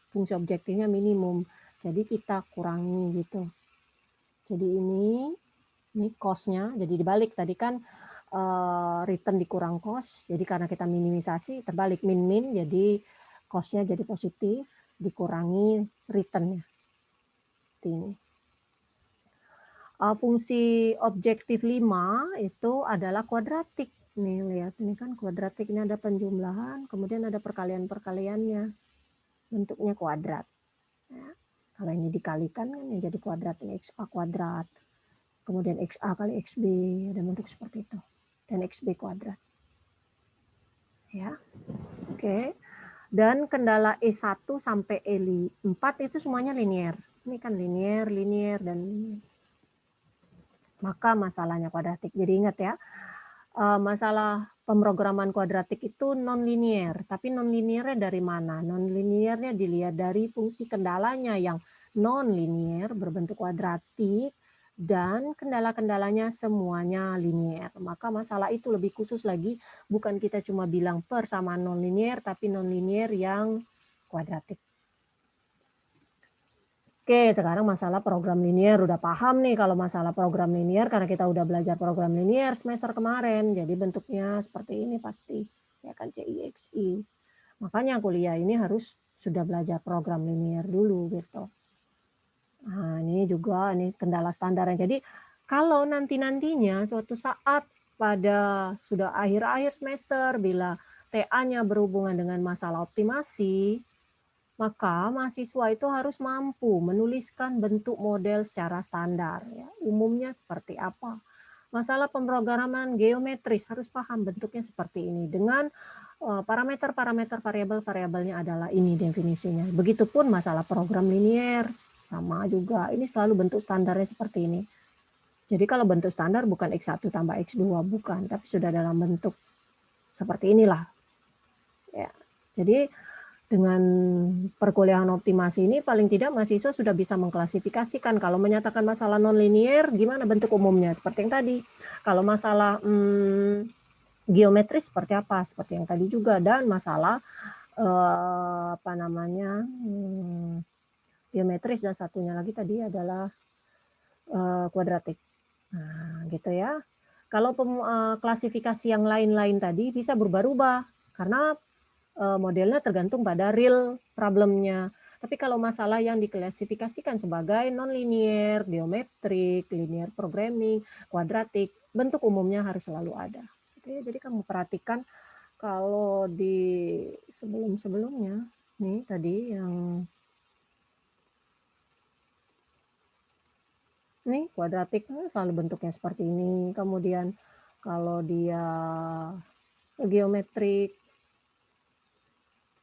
fungsi objektifnya minimum. Jadi kita kurangi gitu. Jadi ini cost-nya, jadi dibalik tadi kan return dikurang cost, jadi karena kita minimisasi, terbalik min-min, jadi cost-nya jadi positif, dikurangi return-nya. Ini. Fungsi objektif 5 itu adalah kuadratik. Nih lihat, ini kan kuadratik, ini ada penjumlahan, kemudian ada perkalian-perkaliannya. Bentuknya kuadrat. Ya. Kalau ini dikalikan kan ya jadi kuadrat, ini XA kuadrat. Kemudian XA kali XB, ada bentuk seperti itu. Dan XB kuadrat. Ya, oke. Dan kendala E1 sampai E4 itu semuanya linier. Ini kan linier, linier, dan linier. Maka masalahnya kuadratik. Jadi ingat ya, masalah pemrograman kuadratik itu non-linier, tapi non-liniernya dari mana? Non-liniernya dilihat dari fungsi kendalanya yang non-linier berbentuk kuadratik dan kendala-kendalanya semuanya linier. Maka masalah itu lebih khusus lagi, bukan kita cuma bilang persamaan non-linier, tapi non-linier yang kuadratik. Oke, sekarang masalah program linier. Udah paham nih kalau masalah program linier karena kita udah belajar program linier semester kemarin. Jadi bentuknya seperti ini pasti. Ya kan, CIXI. Makanya kuliah ini harus sudah belajar program linier dulu gitu. Nah, ini juga nih kendala standarnya. Jadi kalau nanti-nantinya suatu saat pada sudah akhir-akhir semester bila TA-nya berhubungan dengan masalah optimasi, maka mahasiswa itu harus mampu menuliskan bentuk model secara standar. Ya. Umumnya seperti apa? Masalah pemrograman geometris harus paham bentuknya seperti ini. Dengan parameter-parameter variabel-variabelnya adalah ini definisinya. Begitupun masalah program linier. Sama juga, ini selalu bentuk standarnya seperti ini. Jadi kalau bentuk standar bukan X1 tambah X2, bukan. Tapi sudah dalam bentuk seperti inilah. Ya. Jadi dengan perkuliahan optimasi ini paling tidak mahasiswa sudah bisa mengklasifikasikan kalau menyatakan masalah nonlinier gimana bentuk umumnya seperti yang tadi. Kalau masalah geometris seperti apa seperti yang tadi juga, dan masalah geometris dan satunya lagi tadi adalah kuadratik. Nah, gitu ya. Kalau klasifikasi yang lain-lain tadi bisa berubah-ubah karena modelnya tergantung pada real problemnya. Tapi kalau masalah yang diklasifikasikan sebagai non-linear, geometrik, linear programming, kuadratik, bentuk umumnya harus selalu ada. Jadi kamu perhatikan kalau di sebelum-sebelumnya, nih tadi yang nih kuadratik selalu bentuknya seperti ini. Kemudian kalau dia geometrik,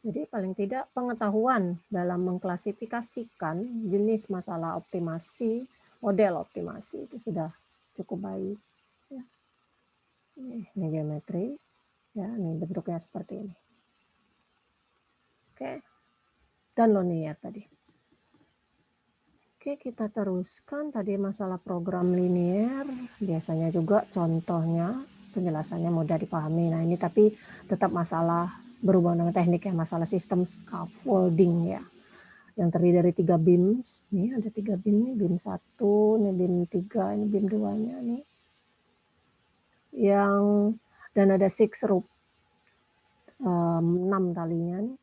jadi paling tidak pengetahuan dalam mengklasifikasikan jenis masalah optimasi, model optimasi itu sudah cukup baik. Ya. Ini geometri, ya ini bentuknya seperti ini. Oke, dan linear tadi. Oke, kita teruskan tadi masalah program linear, biasanya juga contohnya penjelasannya mudah dipahami. Nah ini tapi tetap masalah berhubungan dengan teknik ya, masalah sistem scaffolding ya, yang terdiri dari 3 beams. Nih ada 3 beam nih, beam 1, ini beam 3, ini beam 2-nya nih. Dan ada 6 roof, 6 talinya nih.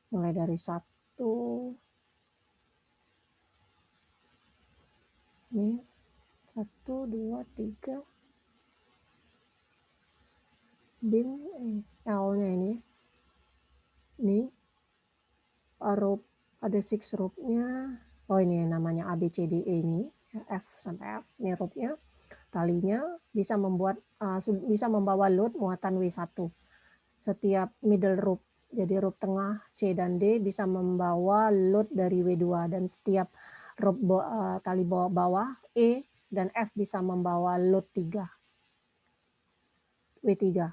Mulai dari 1, nih 1, 2, 3 beam L-nya ini. Nih rope, ada 6 rope-nya. Oh ini namanya A B C D E ini, F sampai F. Ini rope-nya. Talinya bisa membawa load muatan W1. Setiap middle rope, jadi rope tengah C dan D bisa membawa load dari W2, dan setiap rope tali bawah E dan F bisa membawa load 3. W3.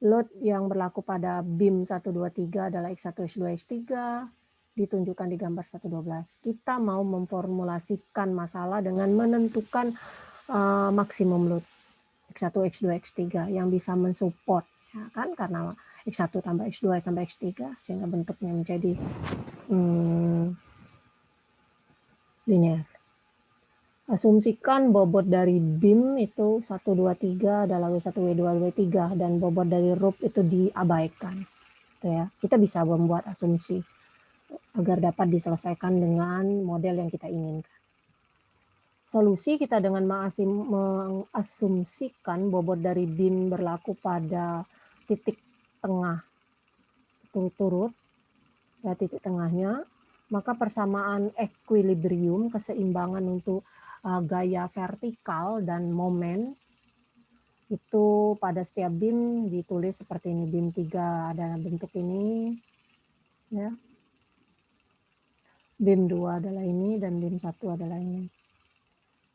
Load yang berlaku pada beam 1, 2, 3 adalah X1, X2, X3, ditunjukkan di gambar 112. Kita mau memformulasikan masalah dengan menentukan maksimum load X1, X2, X3 yang bisa mensupport, ya kan, karena X1 tambah X2 tambah X3 sehingga bentuknya menjadi linear. Asumsikan bobot dari beam itu 1, 2, 3 adalah W1, W2, W3 dan bobot dari rope itu diabaikan. Ya, kita bisa membuat asumsi agar dapat diselesaikan dengan model yang kita inginkan. Solusi kita dengan mengasumsikan bobot dari beam berlaku pada titik tengah turut-turut, ya titik tengahnya, maka persamaan equilibrium, keseimbangan untuk gaya vertikal dan momen itu pada setiap beam ditulis seperti ini. Beam 3 adalah bentuk ini, ya. Beam 2 adalah ini dan beam 1 adalah ini.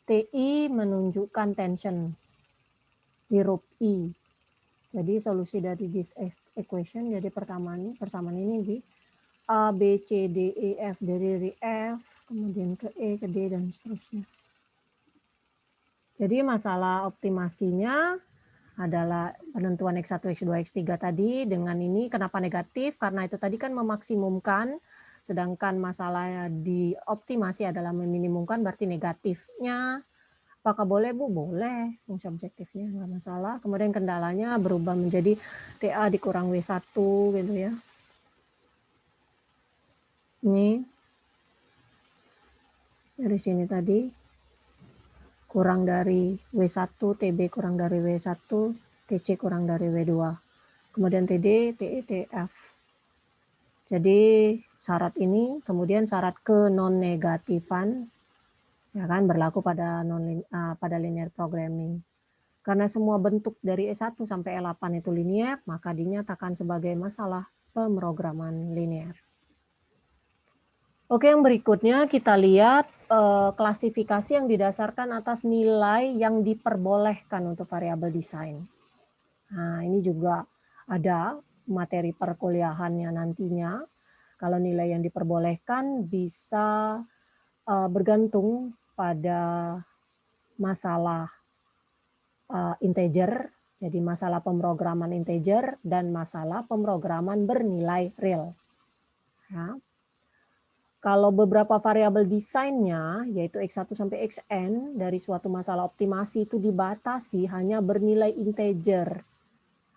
TI menunjukkan tension. huruf I. Jadi solusi dari this equation, jadi persamaan ini di A, B, C, D, E, F, dari F, kemudian ke E, ke D, dan seterusnya. Jadi masalah optimasinya adalah penentuan X1, X2, X3 tadi dengan ini kenapa negatif? Karena itu tadi kan memaksimumkan, sedangkan masalah di optimasi adalah meminimumkan, berarti negatifnya. Apakah boleh Bu? Boleh, fungsi objektifnya nggak masalah. Kemudian kendalanya berubah menjadi TA dikurang W1 gitu ya. Ini dari sini tadi kurang dari W1, TB kurang dari W1, TC kurang dari W2. Kemudian TD, TE, TF. Jadi syarat ini, kemudian syarat ke non negatifan ya kan berlaku pada pada linear programming. Karena semua bentuk dari E1 sampai E8 itu linear, maka dinyatakan sebagai masalah pemrograman linear. Oke, yang berikutnya kita lihat klasifikasi yang didasarkan atas nilai yang diperbolehkan untuk variabel desain. Nah, ini juga ada materi perkuliahannya nantinya. Kalau nilai yang diperbolehkan bisa bergantung pada masalah integer, jadi masalah pemrograman integer dan masalah pemrograman bernilai real. Ya. Kalau beberapa variabel desainnya, yaitu X1 sampai Xn, dari suatu masalah optimasi itu dibatasi hanya bernilai integer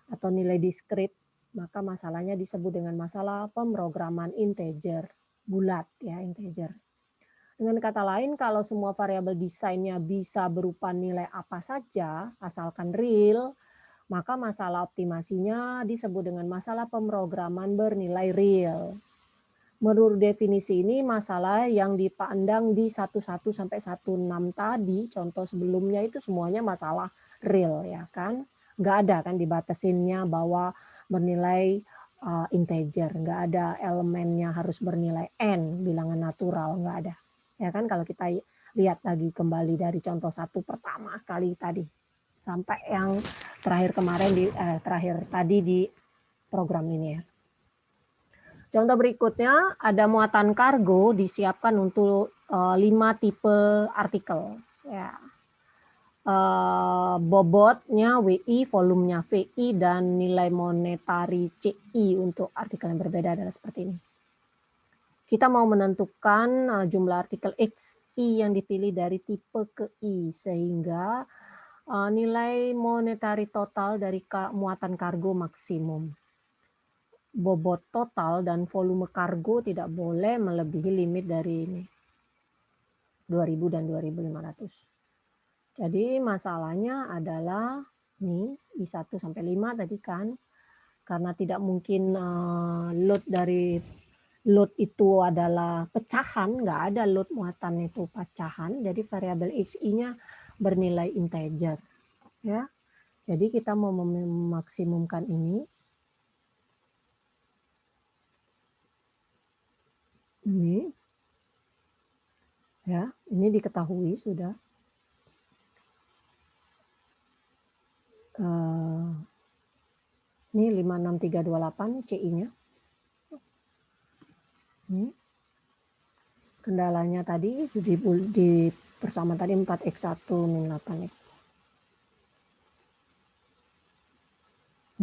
atau nilai diskrit, maka masalahnya disebut dengan masalah pemrograman integer, bulat ya, integer. Dengan kata lain, kalau semua variabel desainnya bisa berupa nilai apa saja, asalkan real, maka masalah optimasinya disebut dengan masalah pemrograman bernilai real. Menurut definisi ini, masalah yang dipandang di 11 sampai 16 tadi, contoh sebelumnya itu semuanya masalah real ya kan. Nggak ada kan dibatasinnya bahwa bernilai integer, nggak ada elemennya harus bernilai n, bilangan natural, nggak ada. Ya kan kalau kita lihat lagi kembali dari contoh satu pertama kali tadi sampai yang terakhir kemarin terakhir tadi di program ini ya. Contoh berikutnya ada muatan kargo disiapkan untuk 5 tipe artikel. Ya. Bobotnya WI, volumenya VI, dan nilai monetari CI untuk artikel yang berbeda adalah seperti ini. Kita mau menentukan jumlah artikel XI yang dipilih dari tipe ke I, sehingga nilai monetari total dari muatan kargo maksimum. Bobot total dan volume kargo tidak boleh melebihi limit dari ini 2000 dan 2500. Jadi masalahnya adalah nih I1 sampai 5 tadi kan, karena tidak mungkin load itu adalah pecahan, nggak ada load muatan itu pecahan, jadi variabel XI-nya bernilai integer ya. Jadi kita mau memaksimumkan ini. Ini ya, ini diketahui sudah. Ini 56328 CI-nya. Ini kendalanya tadi di persamaan tadi 4x1 min 8x.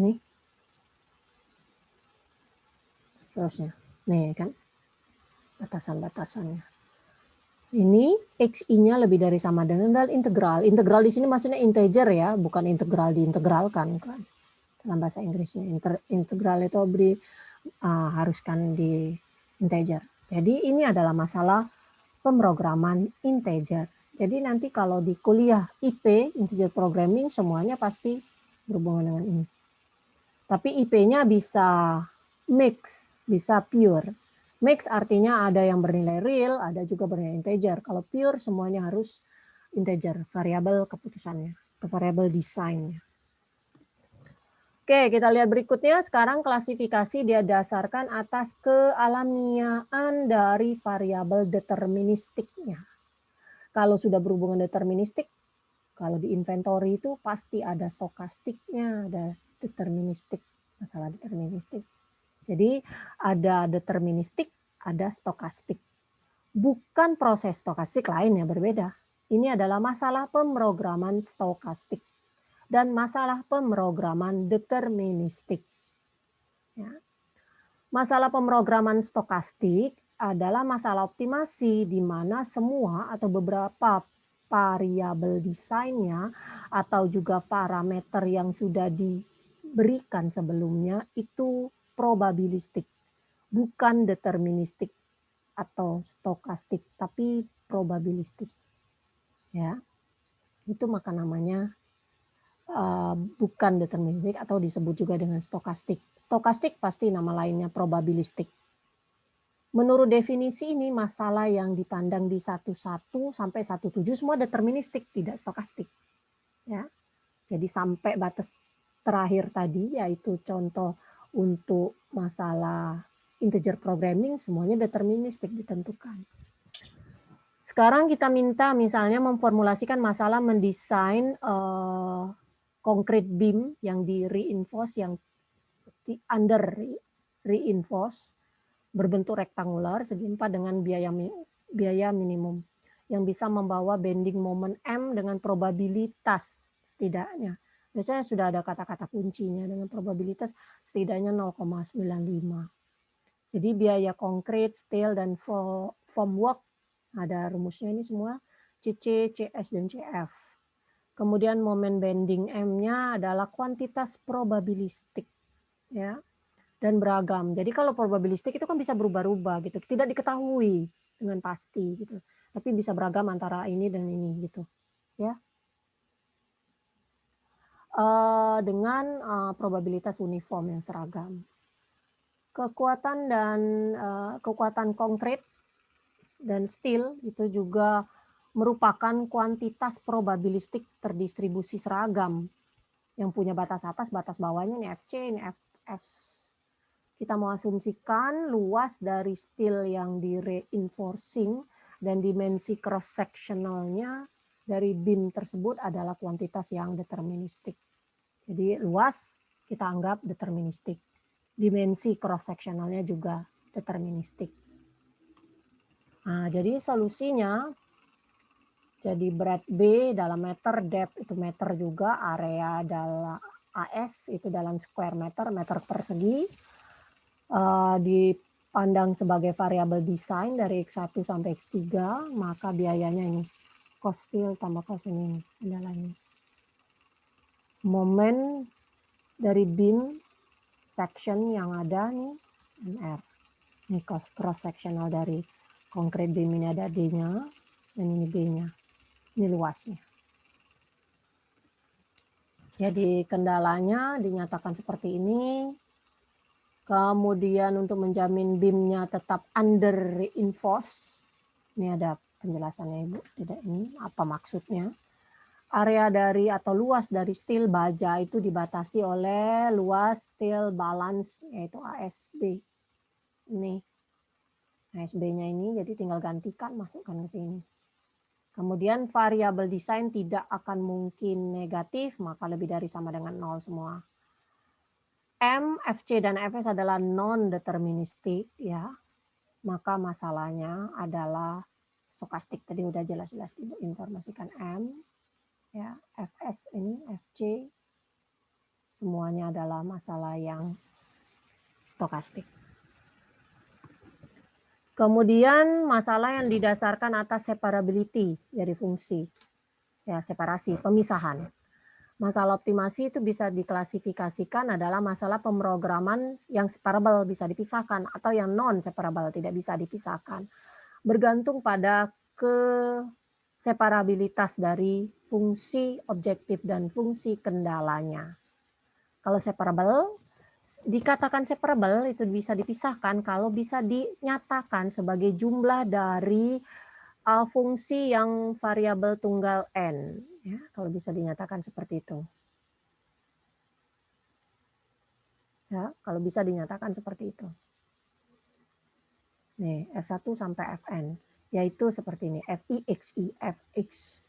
Ini seterusnya. Nih kan batasan-batasannya. Ini XI-nya lebih dari sama dengan integral. Integral di sini maksudnya integer ya, bukan integral diintegralkan kan. Dalam bahasa Inggrisnya integral itu haruskan di integer. Jadi ini adalah masalah pemrograman integer. Jadi nanti kalau di kuliah IP, integer programming, semuanya pasti berhubungan dengan ini. Tapi IP-nya bisa mix, bisa pure. Mix artinya ada yang bernilai real, ada juga bernilai integer. Kalau pure semuanya harus integer, variabel keputusannya, atau variabel desainnya. Oke, kita lihat berikutnya. Sekarang klasifikasi dia dasarkan atas kealamiaan dari variabel deterministiknya. Kalau sudah berhubungan deterministik, Kalau di inventory itu pasti ada stokastiknya, ada deterministik, masalah deterministik. Jadi ada deterministik, ada stokastik. Bukan proses stokastik lain yang berbeda. Ini adalah masalah pemrograman stokastik dan masalah pemrograman deterministik. Ya. Masalah pemrograman stokastik adalah masalah optimasi di mana semua atau beberapa variabel desainnya atau juga parameter yang sudah diberikan sebelumnya itu probabilistik, bukan deterministik atau stokastik, tapi probabilistik. Ya, itu maka namanya bukan deterministik atau disebut juga dengan stokastik. Stokastik pasti nama lainnya probabilistik. Menurut definisi ini, masalah yang dipandang di 11 sampai 17 semua deterministik, tidak stokastik. Ya. Jadi sampai batas terakhir tadi, yaitu contoh untuk masalah integer programming, semuanya deterministik ditentukan. Sekarang kita minta misalnya memformulasikan masalah mendesain concrete beam yang di reinforce, yang di under reinforce, berbentuk rektangular segi 4 dengan biaya minimum yang bisa membawa bending moment M dengan probabilitas setidaknya. Biasanya sudah ada kata-kata kuncinya dengan probabilitas setidaknya 0,95. Jadi biaya konkret, steel, dan formwork, ada rumusnya ini semua, CC, CS, dan CF. Kemudian moment bending M-nya adalah kuantitas probabilistik. Ya, dan beragam. Jadi kalau probabilistik itu kan bisa berubah-ubah gitu, tidak diketahui dengan pasti gitu. Tapi bisa beragam antara ini dan ini gitu, ya. Dengan probabilitas uniform yang seragam. Kekuatan konkret dan steel itu juga merupakan kuantitas probabilistik terdistribusi seragam yang punya batas atas, batas bawahnya ini FC, ini Fs. Kita mau asumsikan luas dari steel yang di reinforcing dan dimensi cross sectionalnya dari beam tersebut adalah kuantitas yang deterministik. Jadi luas kita anggap deterministik. Dimensi cross sectionalnya juga deterministik. Nah, jadi solusinya jadi berat B dalam meter, depth itu meter juga, area dalam AS itu dalam square meter, meter persegi. Dipandang sebagai variabel desain dari X1 sampai X3, maka biayanya ini cost steel tambah cost ini adalah ini. Momen dari beam section yang ada nih MR. Ini cross sectional dari concrete beam ini ada D-nya dan ini B-nya. Ini luasnya. Jadi kendalanya dinyatakan seperti ini. Kemudian untuk menjamin beam-nya tetap under reinforce, ini ada penjelasannya Ibu, tidak ini apa maksudnya. Area dari atau luas dari steel baja itu dibatasi oleh luas steel balance yaitu ASB. Ini ASB-nya ini jadi tinggal gantikan masukkan ke sini. Kemudian variabel desain tidak akan mungkin negatif, maka lebih dari sama dengan 0 semua. M, FC, dan Fs adalah non-deterministik, ya. Maka masalahnya adalah stokastik. Tadi udah jelas-jelas diinformasikan M, ya, Fs ini, Fc, semuanya adalah masalah yang stokastik. Kemudian masalah yang didasarkan atas separability dari fungsi, ya, separasi, pemisahan. Masalah optimasi itu bisa diklasifikasikan adalah masalah pemrograman yang separable bisa dipisahkan atau yang non separable tidak bisa dipisahkan. Bergantung pada keseparabilitas dari fungsi objektif dan fungsi kendalanya. Kalau separable, dikatakan separable itu bisa dipisahkan kalau bisa dinyatakan sebagai jumlah dari fungsi yang variabel tunggal n. Ya, kalau bisa dinyatakan seperti itu. Ya, kalau bisa dinyatakan seperti itu. Nih, F1 sampai Fn, yaitu seperti ini, Fi, Xi, Fx.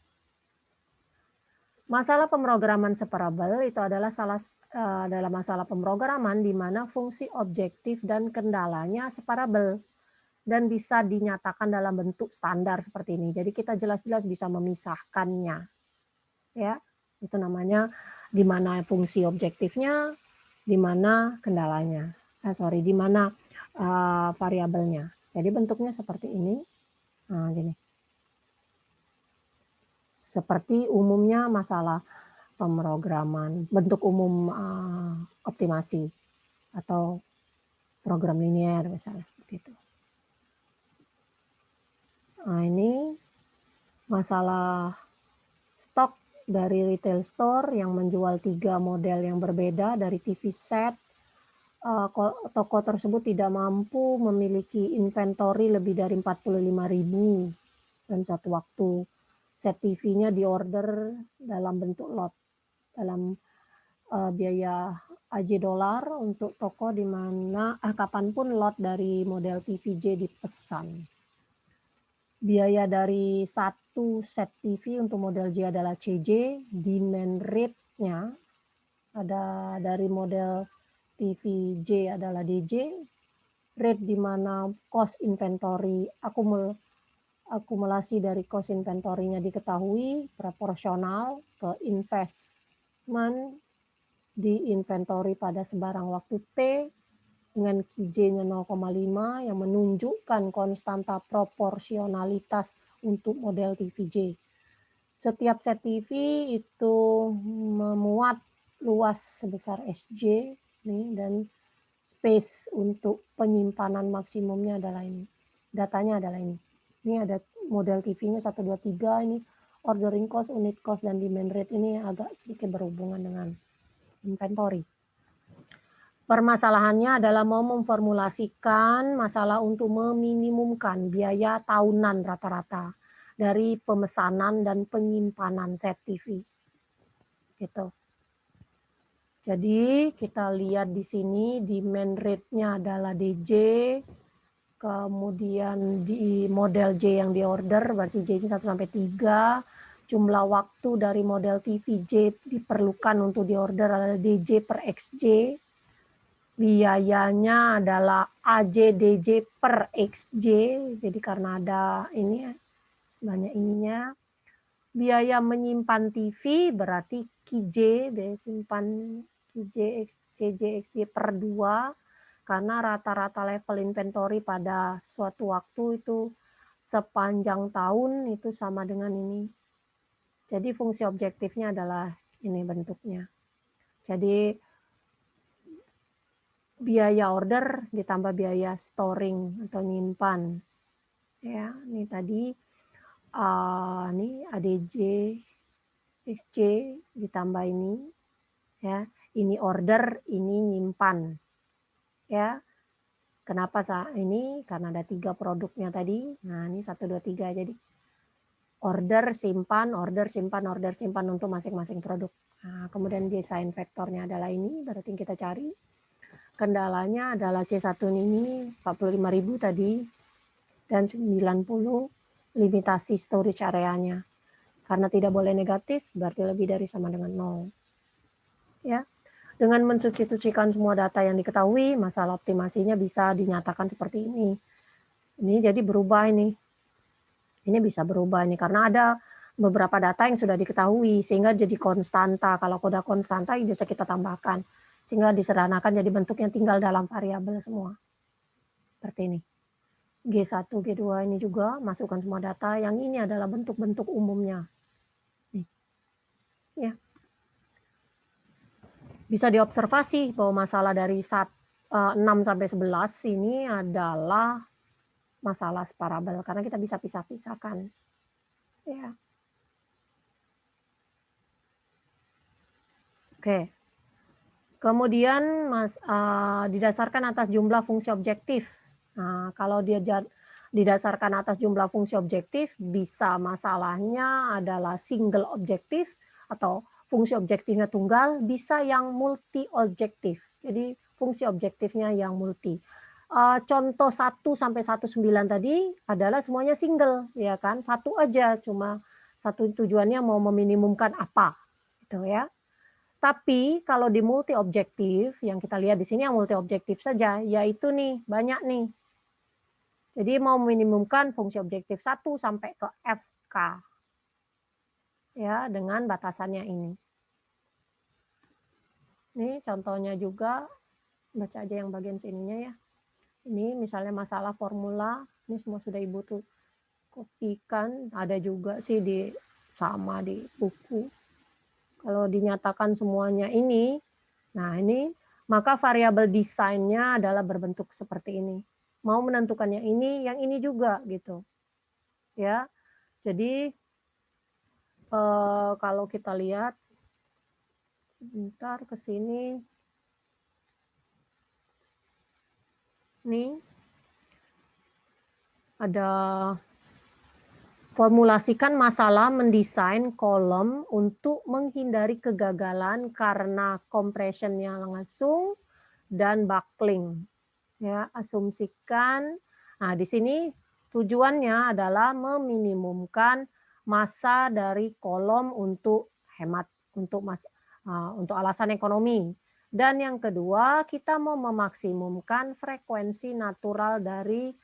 Masalah pemrograman separabel itu adalah adalah masalah pemrograman di mana fungsi objektif dan kendalanya separabel dan bisa dinyatakan dalam bentuk standar seperti ini. Jadi kita jelas-jelas bisa memisahkannya, ya. Itu namanya di mana fungsi objektifnya, di mana kendalanya. Di mana variabelnya. Jadi bentuknya seperti ini. Nah, gini. Seperti umumnya masalah pemrograman, bentuk umum optimasi atau program linier misalnya seperti itu. Nah, ini masalah stok dari retail store yang menjual 3 model yang berbeda dari TV set. Toko tersebut tidak mampu memiliki inventory lebih dari 45.000 dalam satu waktu. Set TV-nya diorder dalam bentuk lot dalam biaya AJ dolar untuk toko di mana kapanpun lot dari model TVJ dipesan. Biaya dari satu set TV untuk model J adalah CJ, demand rate-nya ada dari model TVJ adalah DJ, rate di mana cost inventory akumulasi dari cost inventory-nya diketahui proporsional ke investment di inventory pada sebarang waktu T dengan KJ-nya 0,5 yang menunjukkan konstanta proporsionalitas untuk model TVJ. Setiap set TV itu memuat luas sebesar SJ nih, dan space untuk penyimpanan maksimumnya adalah ini. Datanya adalah ini. Ini ada model TV-nya 1, 2, 3, ini ordering cost, unit cost, dan demand rate ini agak sedikit berhubungan dengan inventory. Permasalahannya adalah mau memformulasikan masalah untuk meminimumkan biaya tahunan rata-rata dari pemesanan dan penyimpanan set TV. Gitu. Jadi kita lihat di sini demand rate-nya adalah DJ, kemudian di model J yang diorder berarti J-nya 1 sampai 3, jumlah waktu dari model TV J diperlukan untuk diorder adalah DJ per XJ. Biayanya adalah AJDJ per XJ, jadi karena ada ini banyak ininya. Biaya menyimpan TV berarti KJ, simpan KJ, CJ, XJ per 2, karena rata-rata level inventory pada suatu waktu itu sepanjang tahun itu sama dengan ini. Jadi fungsi objektifnya adalah ini bentuknya. Jadi biaya order ditambah biaya storing atau nyimpan. Ya, ini tadi ini ADJ, XJ ditambah ini. Ya, ini order, ini nyimpan. Ya, kenapa ini? Karena ada 3 produknya tadi. Nah, ini 1, 2, 3. Jadi order, simpan, order, simpan, order, simpan untuk masing-masing produk. Nah, kemudian desain vektornya adalah ini, berarti kita cari. Kendalanya adalah C1 ini 45.000 tadi dan 90 limitasi storage areanya. Karena tidak boleh negatif berarti lebih dari sama dengan 0. Ya. Dengan mensubstitusikan semua data yang diketahui, masalah optimasinya bisa dinyatakan seperti ini. Ini jadi berubah ini. Ini bisa berubah ini karena ada beberapa data yang sudah diketahui sehingga jadi konstanta. Kalau udah konstanta bisa kita tambahkan. Sehingga disederhanakan jadi bentuknya tinggal dalam variabel semua. Seperti ini. G1, G2 ini juga masukkan semua data. Yang ini adalah bentuk-bentuk umumnya. Nih. Ya. Bisa diobservasi bahwa masalah dari 6 sampai 11 ini adalah masalah separabel karena kita bisa pisah-pisahkan. Ya. Oke. Kemudian didasarkan atas jumlah fungsi objektif. Nah, kalau dia didasarkan atas jumlah fungsi objektif, bisa masalahnya adalah single objektif atau fungsi objektifnya tunggal, bisa yang multi objektif. Jadi fungsi objektifnya yang multi. Contoh 1 sampai 19 tadi adalah semuanya single, ya kan? Satu aja, cuma satu tujuannya mau meminimumkan apa. gitu ya. Tapi kalau di multi objektif, yang kita lihat di sini yang multi objektif saja, yaitu nih, banyak nih. Jadi mau minimumkan fungsi objektif 1 sampai ke FK. Ya, dengan batasannya ini. Ini contohnya juga, baca aja yang bagian sininya ya. Ini misalnya masalah formula, ini semua sudah Ibu tuh kopikan, ada juga sih sama di buku. Kalau dinyatakan semuanya ini, nah ini, maka variabel desainnya adalah berbentuk seperti ini. Mau menentukannya ini, yang ini juga gitu. Ya, jadi kalau kita lihat, bentar ke sini, nih ada formulasikan masalah mendesain kolom untuk menghindari kegagalan karena compressionnya langsung dan buckling. Ya, asumsikan. Nah, di sini tujuannya adalah meminimumkan massa dari kolom untuk hemat, untuk alasan ekonomi. Dan yang kedua, kita mau memaksimumkan frekuensi natural dari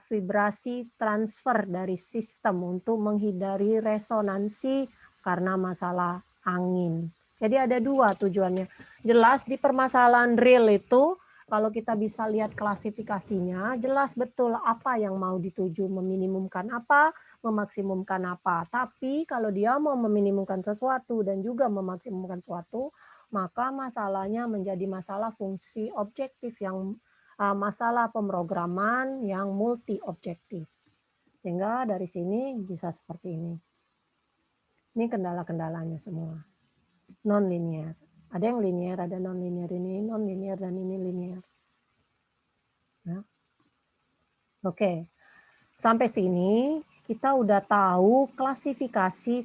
vibrasi transfer dari sistem untuk menghindari resonansi karena masalah angin. Jadi ada dua tujuannya. Jelas di permasalahan real itu, kalau kita bisa lihat klasifikasinya, jelas betul apa yang mau dituju, meminimumkan apa, memaksimumkan apa. Tapi kalau dia mau meminimumkan sesuatu dan juga memaksimumkan sesuatu, maka masalahnya menjadi masalah fungsi objektif yang masalah pemrograman yang multi objektif. Sehingga dari sini bisa seperti ini. Ini kendala-kendalanya semua. Non-linear. Ada yang linear, ada non-linear, ini non-linear, dan ini linear. Nah. Oke, sampai sini kita udah tahu klasifikasi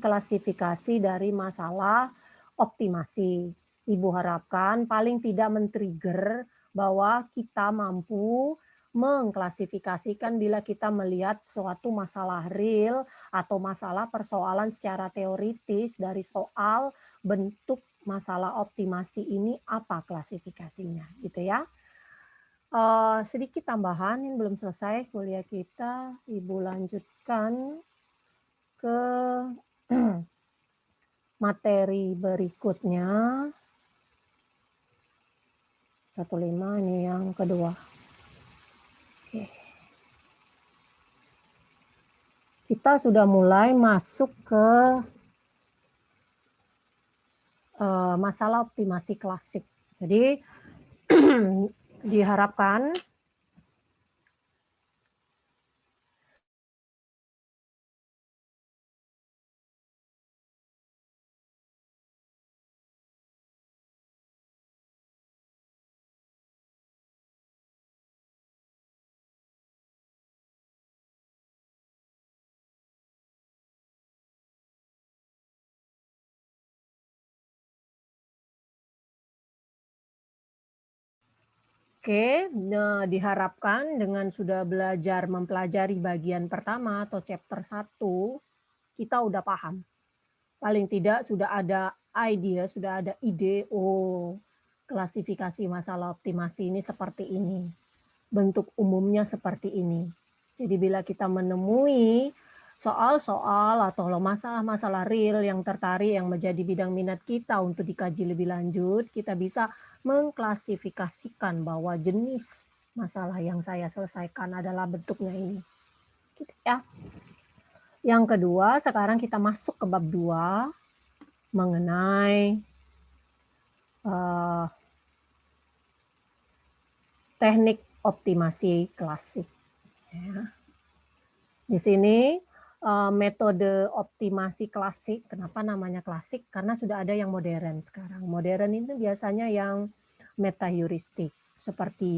dari masalah optimasi. Ibu harapkan paling tidak men-trigger bahwa kita mampu mengklasifikasikan bila kita melihat suatu masalah real atau masalah persoalan secara teoritis dari soal bentuk masalah optimasi ini apa klasifikasinya, gitu ya. Sedikit tambahan, ini belum selesai kuliah kita, Ibu lanjutkan ke materi berikutnya. 15 ini yang kedua. Oke. Kita sudah mulai masuk ke masalah optimasi klasik. Jadi diharapkan nah, diharapkan dengan sudah mempelajari bagian pertama atau chapter 1, kita udah paham. Paling tidak sudah ada sudah ada ide, klasifikasi masalah optimasi ini seperti ini. Bentuk umumnya seperti ini. Jadi bila kita menemui soal-soal atau masalah-masalah real yang tertarik, yang menjadi bidang minat kita untuk dikaji lebih lanjut, kita bisa mengklasifikasikan bahwa jenis masalah yang saya selesaikan adalah bentuknya ini. Gitu ya. Yang kedua, sekarang kita masuk ke bab 2 mengenai teknik optimasi klasik. Ya. Di sini metode optimasi klasik, kenapa namanya klasik? Karena sudah ada yang modern sekarang. Modern itu biasanya yang meta-heuristik, seperti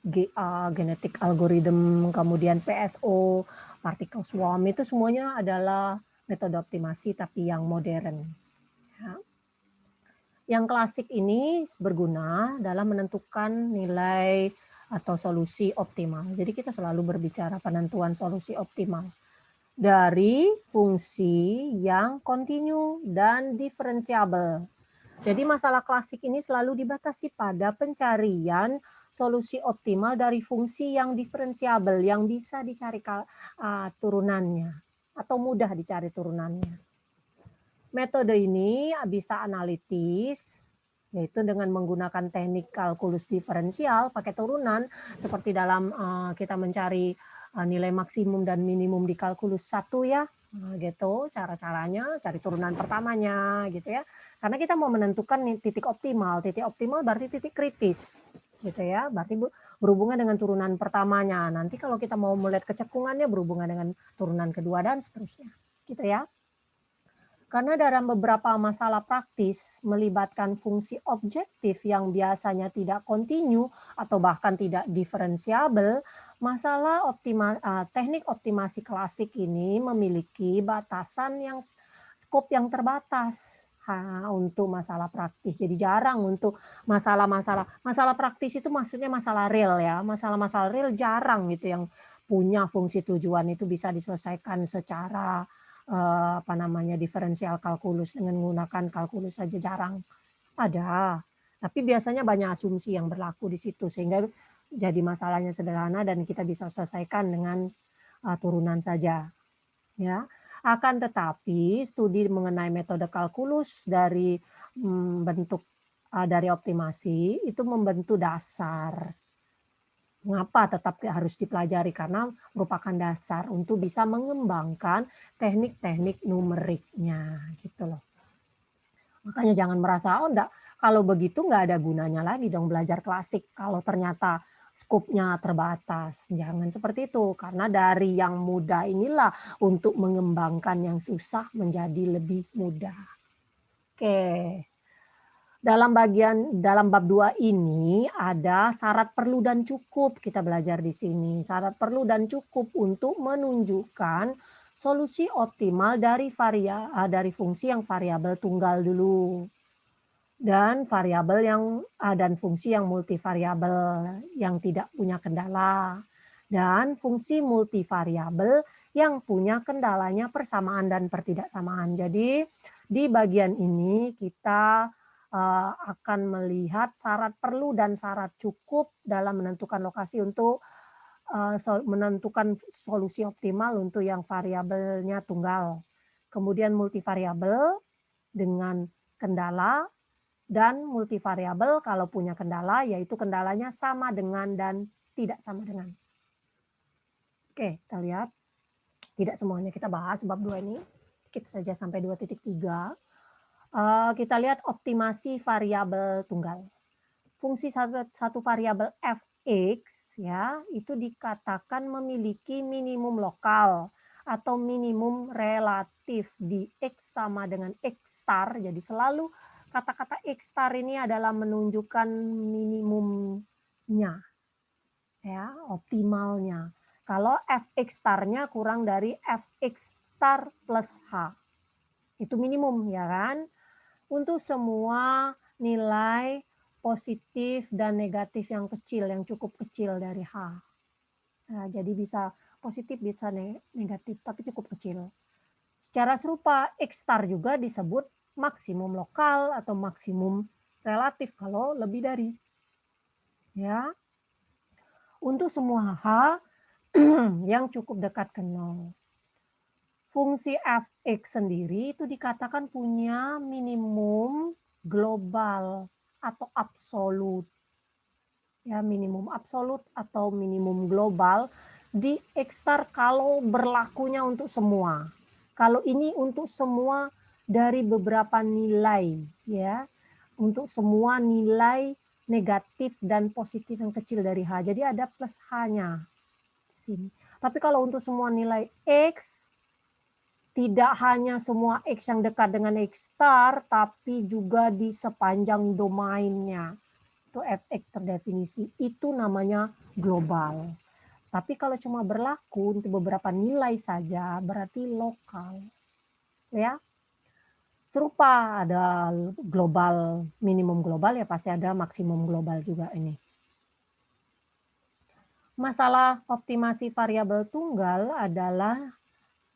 GA, genetic algorithm, kemudian PSO, particle swarm, itu semuanya adalah metode optimasi tapi yang modern. Ya. Yang klasik ini berguna dalam menentukan nilai atau solusi optimal. Jadi kita selalu berbicara penentuan solusi optimal. dari fungsi yang kontinu dan diferensiabel. Jadi masalah klasik ini selalu dibatasi pada pencarian solusi optimal dari fungsi yang diferensiabel yang bisa dicari turunannya atau mudah dicari turunannya. Metode ini bisa analitis, yaitu dengan menggunakan teknik kalkulus diferensial pakai turunan, seperti dalam kita mencari nilai maksimum dan minimum di kalkulus 1 ya, gitu cara-caranya, cari turunan pertamanya gitu ya. Karena kita mau menentukan titik optimal berarti titik kritis gitu ya, berarti berhubungan dengan turunan pertamanya. Nanti kalau kita mau melihat kecekungannya berhubungan dengan turunan kedua dan seterusnya, gitu ya. Karena dalam beberapa masalah praktis melibatkan fungsi objektif yang biasanya tidak kontinu atau bahkan tidak diferensiabel, teknik optimasi klasik ini memiliki batasan yang skop yang terbatas untuk masalah praktis. Jadi jarang untuk masalah praktis itu maksudnya masalah real ya. Masalah-masalah real jarang gitu yang punya fungsi tujuan itu bisa diselesaikan secara diferensial kalkulus dengan menggunakan kalkulus saja jarang. Ada, tapi biasanya banyak asumsi yang berlaku di situ sehingga jadi masalahnya sederhana dan kita bisa selesaikan dengan turunan saja. Ya. Akan tetapi studi mengenai metode kalkulus dari dari optimasi itu membentuk dasar. Mengapa tetap harus dipelajari? Karena merupakan dasar untuk bisa mengembangkan teknik-teknik numeriknya, gitu loh. Makanya jangan merasa, oh enggak, kalau begitu nggak ada gunanya lagi dong belajar klasik kalau ternyata skupnya terbatas. Jangan seperti itu, karena dari yang mudah inilah untuk mengembangkan yang susah menjadi lebih mudah. Oke. Dalam bab 2 ini ada syarat perlu dan cukup, kita belajar di sini. Syarat perlu dan cukup untuk menunjukkan solusi optimal dari fungsi yang variabel tunggal dulu. Dan dan fungsi yang multivariabel yang tidak punya kendala. Dan fungsi multivariabel yang punya kendalanya persamaan dan pertidaksamaan. Jadi di bagian ini kita akan melihat syarat perlu dan syarat cukup dalam menentukan lokasi untuk menentukan solusi optimal untuk yang variabelnya tunggal. Kemudian multivariabel dengan kendala dan multivariabel kalau punya kendala yaitu kendalanya sama dengan dan tidak sama dengan. Oke, kita lihat. Tidak semuanya kita bahas bab 2 ini. Kita saja sampai 2.3. Kita lihat optimasi variabel tunggal. Fungsi satu variabel fx ya itu dikatakan memiliki minimum lokal atau minimum relatif di x sama dengan x star. Jadi selalu kata-kata x star ini adalah menunjukkan minimumnya, ya, optimalnya. Kalau fx starnya kurang dari fx star plus h, itu minimum ya kan? Untuk semua nilai positif dan negatif yang kecil, yang cukup kecil dari H. Nah, jadi bisa positif, bisa negatif, tapi cukup kecil. Secara serupa, X star juga disebut maksimum lokal atau maksimum relatif kalau lebih dari. Ya. Untuk semua H yang cukup dekat ke 0. Fungsi fx sendiri itu dikatakan punya minimum global atau absolut. Ya, minimum absolut atau minimum global di X star kalau berlakunya untuk semua. Kalau ini untuk semua dari beberapa nilai, ya. Untuk semua nilai negatif dan positif yang kecil dari H. Jadi ada plus H-nya di sini. Tapi kalau untuk semua nilai X, tidak hanya semua X yang dekat dengan X star, tapi juga di sepanjang domainnya. Itu fx terdefinisi, itu namanya global. Tapi kalau cuma berlaku untuk beberapa nilai saja, berarti lokal. Ya. Serupa ada global, minimum global ya pasti ada maksimum global juga ini. Masalah optimasi variabel tunggal adalah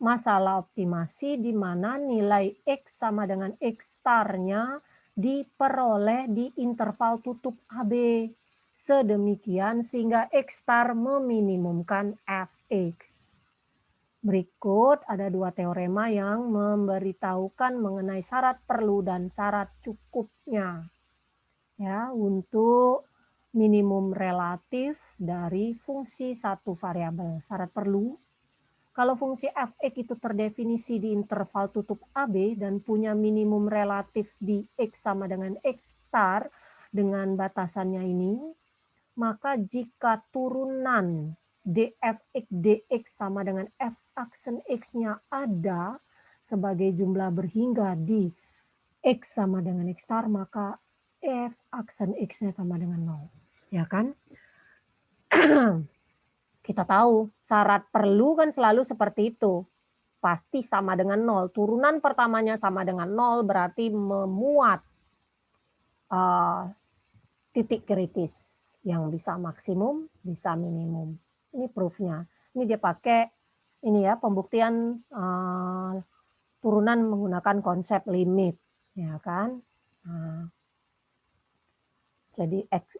masalah optimasi di mana nilai X sama dengan X star-nya diperoleh di interval tutup AB. Sedemikian sehingga X star meminimumkan Fx. Berikut ada dua teorema yang memberitahukan mengenai syarat perlu dan syarat cukupnya. Ya, untuk minimum relatif dari fungsi satu variabel. Syarat perlu, kalau fungsi fx itu terdefinisi di interval tutup AB dan punya minimum relatif di X sama dengan X star dengan batasannya ini, maka jika turunan dfx dx sama dengan f aksen X-nya ada sebagai jumlah berhingga di X sama dengan X star, maka f aksen X-nya sama dengan 0. Ya kan? Kita tahu syarat perlu kan selalu seperti itu. Pasti sama dengan 0. Turunan pertamanya sama dengan 0 berarti memuat titik kritis yang bisa maksimum, bisa minimum. Ini proof-nya. Ini dia pakai ini ya pembuktian turunan menggunakan konsep limit, ya kan? Nah, jadi X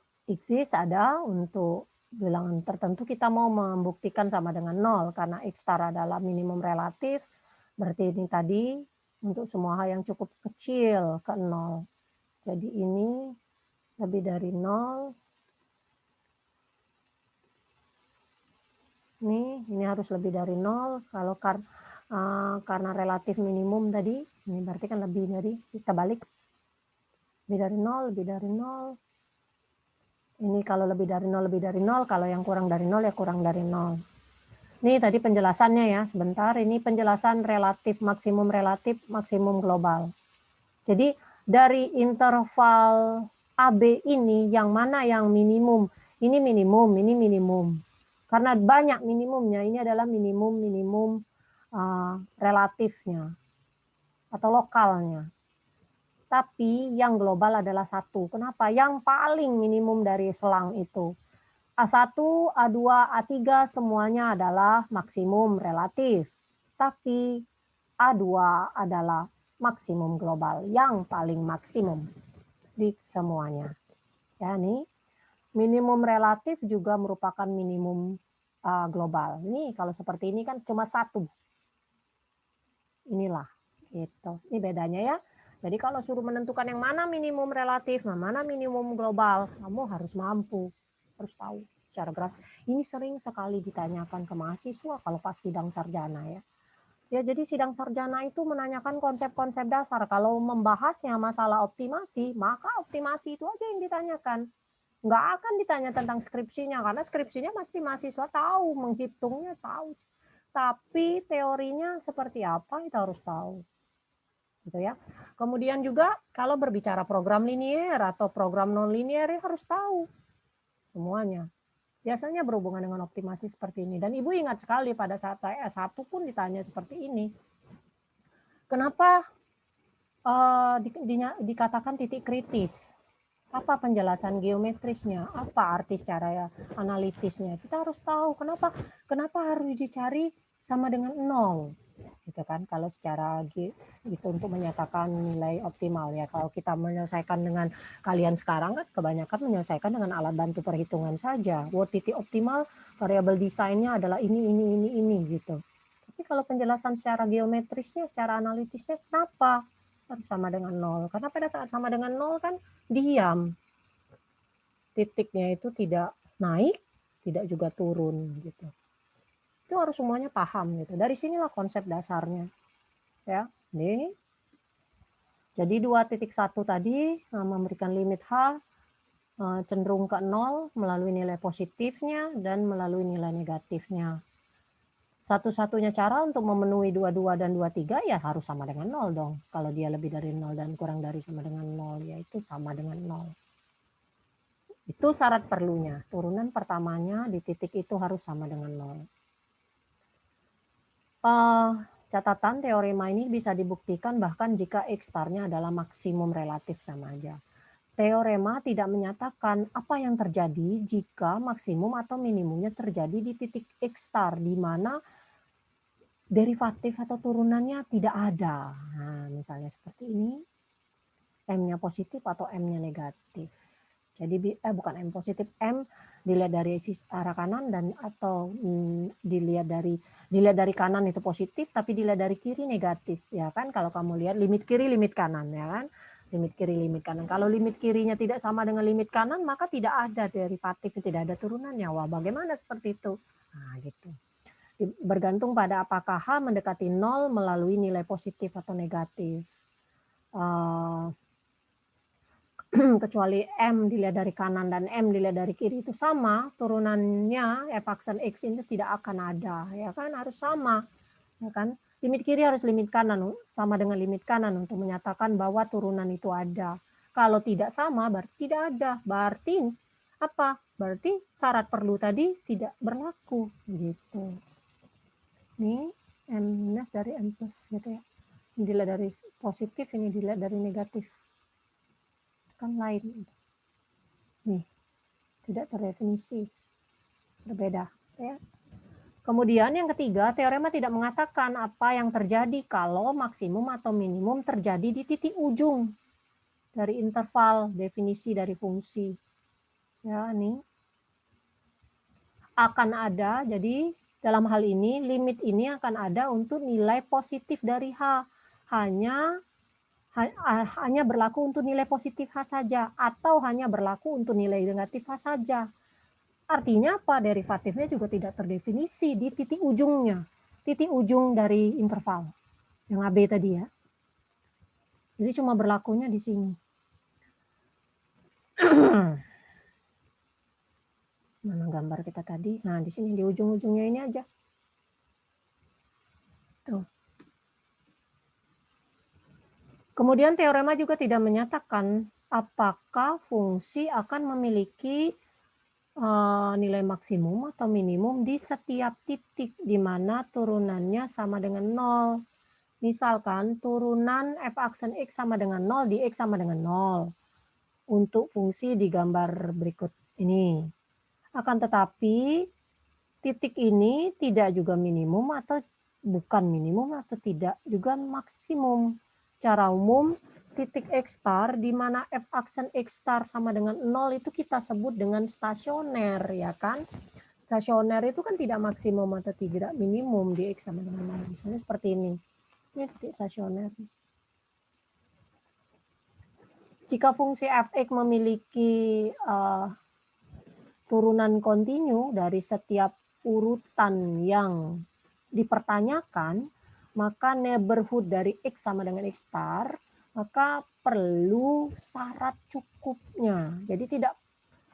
ada untuk bilangan tertentu kita mau membuktikan sama dengan 0 karena X star adalah minimum relatif, berarti ini tadi untuk semua hal yang cukup kecil ke 0. Jadi ini lebih dari 0. Ini harus lebih dari 0. Kalau karena relatif minimum tadi, ini berarti kan lebih dari, kita balik. Lebih dari 0, lebih dari 0. Ini kalau lebih dari 0, lebih dari 0. Kalau yang kurang dari 0, ya kurang dari 0. Ini tadi penjelasannya ya, sebentar. Ini penjelasan relatif maksimum global. Jadi dari interval AB ini, yang mana yang minimum? Ini minimum, ini minimum. Karena banyak minimumnya, ini adalah minimum relatifnya atau lokalnya. Tapi yang global adalah 1. Kenapa? Yang paling minimum dari selang itu. A1, A2, A3 semuanya adalah maksimum relatif. Tapi A2 adalah maksimum global, yang paling maksimum di semuanya. Ya, nih minimum relatif juga merupakan minimum global. Ini kalau seperti ini kan cuma 1. Inilah, gitu. Ini bedanya ya. Jadi kalau suruh menentukan yang mana minimum relatif, mana minimum global, kamu harus mampu, harus tahu secara grafis. Ini sering sekali ditanyakan ke mahasiswa kalau pas sidang sarjana ya. Ya, jadi sidang sarjana itu menanyakan konsep-konsep dasar. Kalau membahasnya masalah optimasi, maka optimasi itu aja yang ditanyakan. Nggak akan ditanya tentang skripsinya, karena skripsinya pasti mahasiswa tahu, menghitungnya tahu. Tapi teorinya seperti apa, kita harus tahu. Gitu ya. Kemudian juga kalau berbicara program linier atau program non-linier, ya harus tahu semuanya. Biasanya berhubungan dengan optimasi seperti ini. Dan Ibu ingat sekali pada saat saya S1 pun ditanya seperti ini. Kenapa dikatakan titik kritis? Apa penjelasan geometrisnya? Apa arti secara analitisnya? Kita harus tahu kenapa harus dicari sama dengan 0. Gitu kan, kalau secara gitu untuk menyatakan nilai optimal ya. Kalau kita menyelesaikan dengan kalian sekarang kan kebanyakan menyelesaikan dengan alat bantu perhitungan saja. Titik optimal variabel desainnya adalah ini gitu. Tapi kalau penjelasan secara geometrisnya, secara analitisnya, kenapa harus sama dengan 0? Karena pada saat sama dengan 0 kan diam. Titiknya itu tidak naik, tidak juga turun gitu. Itu harus semuanya paham gitu. Dari sinilah konsep dasarnya. Ya, ini. Jadi 2.1 tadi memberikan limit H cenderung ke 0 melalui nilai positifnya dan melalui nilai negatifnya. Satu-satunya cara untuk memenuhi 22 dan 23 ya harus sama dengan 0 dong. Kalau dia lebih dari 0 dan kurang dari sama dengan 0, yaitu sama dengan 0. Itu syarat perlunya. Turunan pertamanya di titik itu harus sama dengan 0. Catatan teorema ini bisa dibuktikan bahkan jika X star-nya adalah maksimum relatif sama aja. Teorema tidak menyatakan apa yang terjadi jika maksimum atau minimumnya terjadi di titik X star, di mana derivatif atau turunannya tidak ada. Nah, misalnya seperti ini, M-nya positif atau M-nya negatif. Jadi bukan M positif, M dilihat dari arah kanan dan atau dilihat dari kanan itu positif, tapi dilihat dari kiri negatif, ya kan? Kalau kamu lihat limit kiri, limit kanan, ya kan? Limit kiri, limit kanan. Kalau limit kirinya tidak sama dengan limit kanan, maka tidak ada derivatif, tidak ada turunannya. Wah, bagaimana seperti itu? Nah, gitu. Bergantung pada apakah H mendekati 0 melalui nilai positif atau negatif. Kecuali M dilihat dari kanan dan M dilihat dari kiri itu sama, turunannya f aksen X ini tidak akan ada, ya kan? Harus sama, ya kan? Limit kiri harus limit kanan, sama dengan limit kanan untuk menyatakan bahwa turunan itu ada. Kalau tidak sama, berarti tidak ada. Berarti apa? Berarti syarat perlu tadi tidak berlaku, gitu. Ini M minus dari M plus, gitu ya. Ini dilihat dari positif, ini dilihat dari negatif. Kan lain. Nih, tidak terdefinisi, berbeda, ya. Kemudian yang ketiga, teorema tidak mengatakan apa yang terjadi kalau maksimum atau minimum terjadi di titik ujung dari interval definisi dari fungsi. Ya, ini akan ada, jadi dalam hal ini limit ini akan ada untuk nilai positif dari H. Hanya berlaku untuk nilai positif H saja atau hanya berlaku untuk nilai negatif H saja. Artinya apa? Derivatifnya juga tidak terdefinisi di titik ujungnya. Titik ujung dari interval. Yang AB tadi ya. Jadi cuma berlakunya di sini. Mana gambar kita tadi? Nah, di sini di ujung-ujungnya ini aja. Tuh. Kemudian teorema juga tidak menyatakan apakah fungsi akan memiliki nilai maksimum atau minimum di setiap titik di mana turunannya sama dengan 0. Misalkan turunan f aksen X sama dengan 0 di X sama dengan 0. Untuk fungsi di gambar berikut ini. Akan tetapi titik ini tidak juga minimum atau bukan minimum atau tidak juga maksimum. Secara umum titik X star di mana f aksen X star sama dengan 0 itu kita sebut dengan stasioner, ya kan? Stasioner itu kan tidak maksimum atau tidak minimum di X sama dengan 0. Misalnya seperti ini. Ini titik stasioner. Jika fungsi f(x) memiliki turunan kontinu dari setiap urutan yang dipertanyakan, maka neighborhood dari X sama dengan X star, maka perlu syarat cukupnya. Jadi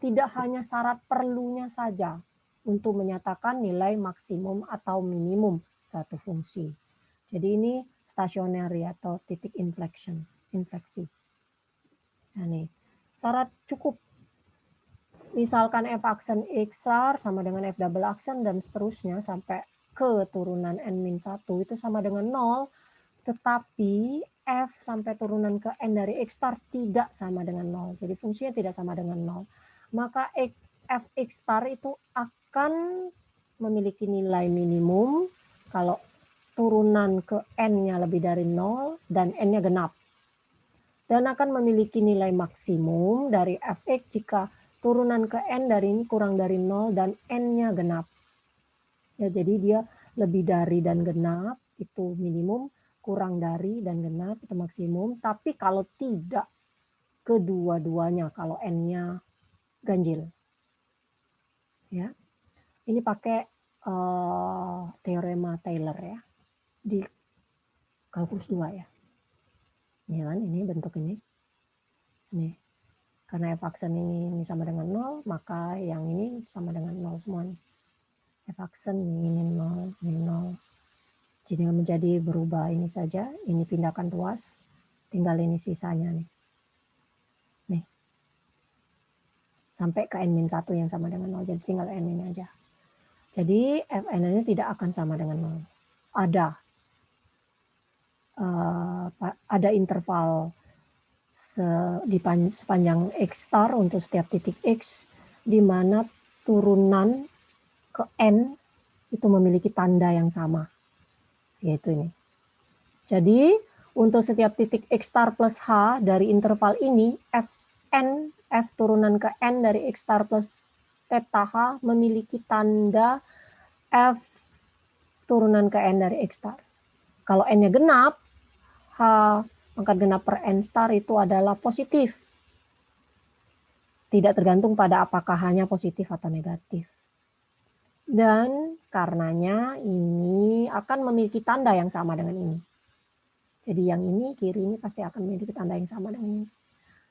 tidak hanya syarat perlunya saja untuk menyatakan nilai maksimum atau minimum satu fungsi. Jadi ini stationary atau titik infleksi. Nah, nih, syarat cukup. Misalkan f aksen X star sama dengan f double aksen dan seterusnya sampai ke turunan n-1 itu sama dengan 0, tetapi f sampai turunan ke n dari X star tidak sama dengan 0. Jadi fungsinya tidak sama dengan 0. Maka f X star itu akan memiliki nilai minimum kalau turunan ke n-nya lebih dari 0 dan n-nya genap. Dan akan memiliki nilai maksimum dari f(x) jika turunan ke n dari ini kurang dari 0 dan n-nya genap. Ya, jadi dia lebih dari dan genap itu minimum, kurang dari dan genap itu maksimum. Tapi kalau tidak kedua-duanya, kalau n-nya ganjil. Ya. Ini pakai teorema Taylor ya. Di kalkulus 2 ya. Ini kan, ini bentuk ini. Nih. Karena f aksen ini sama dengan 0, maka yang ini sama dengan 0 semua. F aksen ini 0, ini 0. Jadi menjadi berubah ini saja, ini pindahkan ruas, tinggal ini sisanya nih. Nih. Sampai ke n-1 yang sama dengan 0, jadi tinggal n ini aja. Jadi fn ini tidak akan sama dengan 0. Ada interval di sepanjang X star untuk setiap titik X, di mana turunan ke N itu memiliki tanda yang sama. Yaitu ini. Jadi untuk setiap titik X star plus H dari interval ini, F turunan ke N dari X star plus theta H memiliki tanda F turunan ke N dari X star. Kalau N-nya genap, H pangkat genap per N star itu adalah positif. Tidak tergantung pada apakah H-nya positif atau negatif. Dan karenanya ini akan memiliki tanda yang sama dengan ini. Jadi yang ini, kiri ini pasti akan memiliki tanda yang sama dengan ini.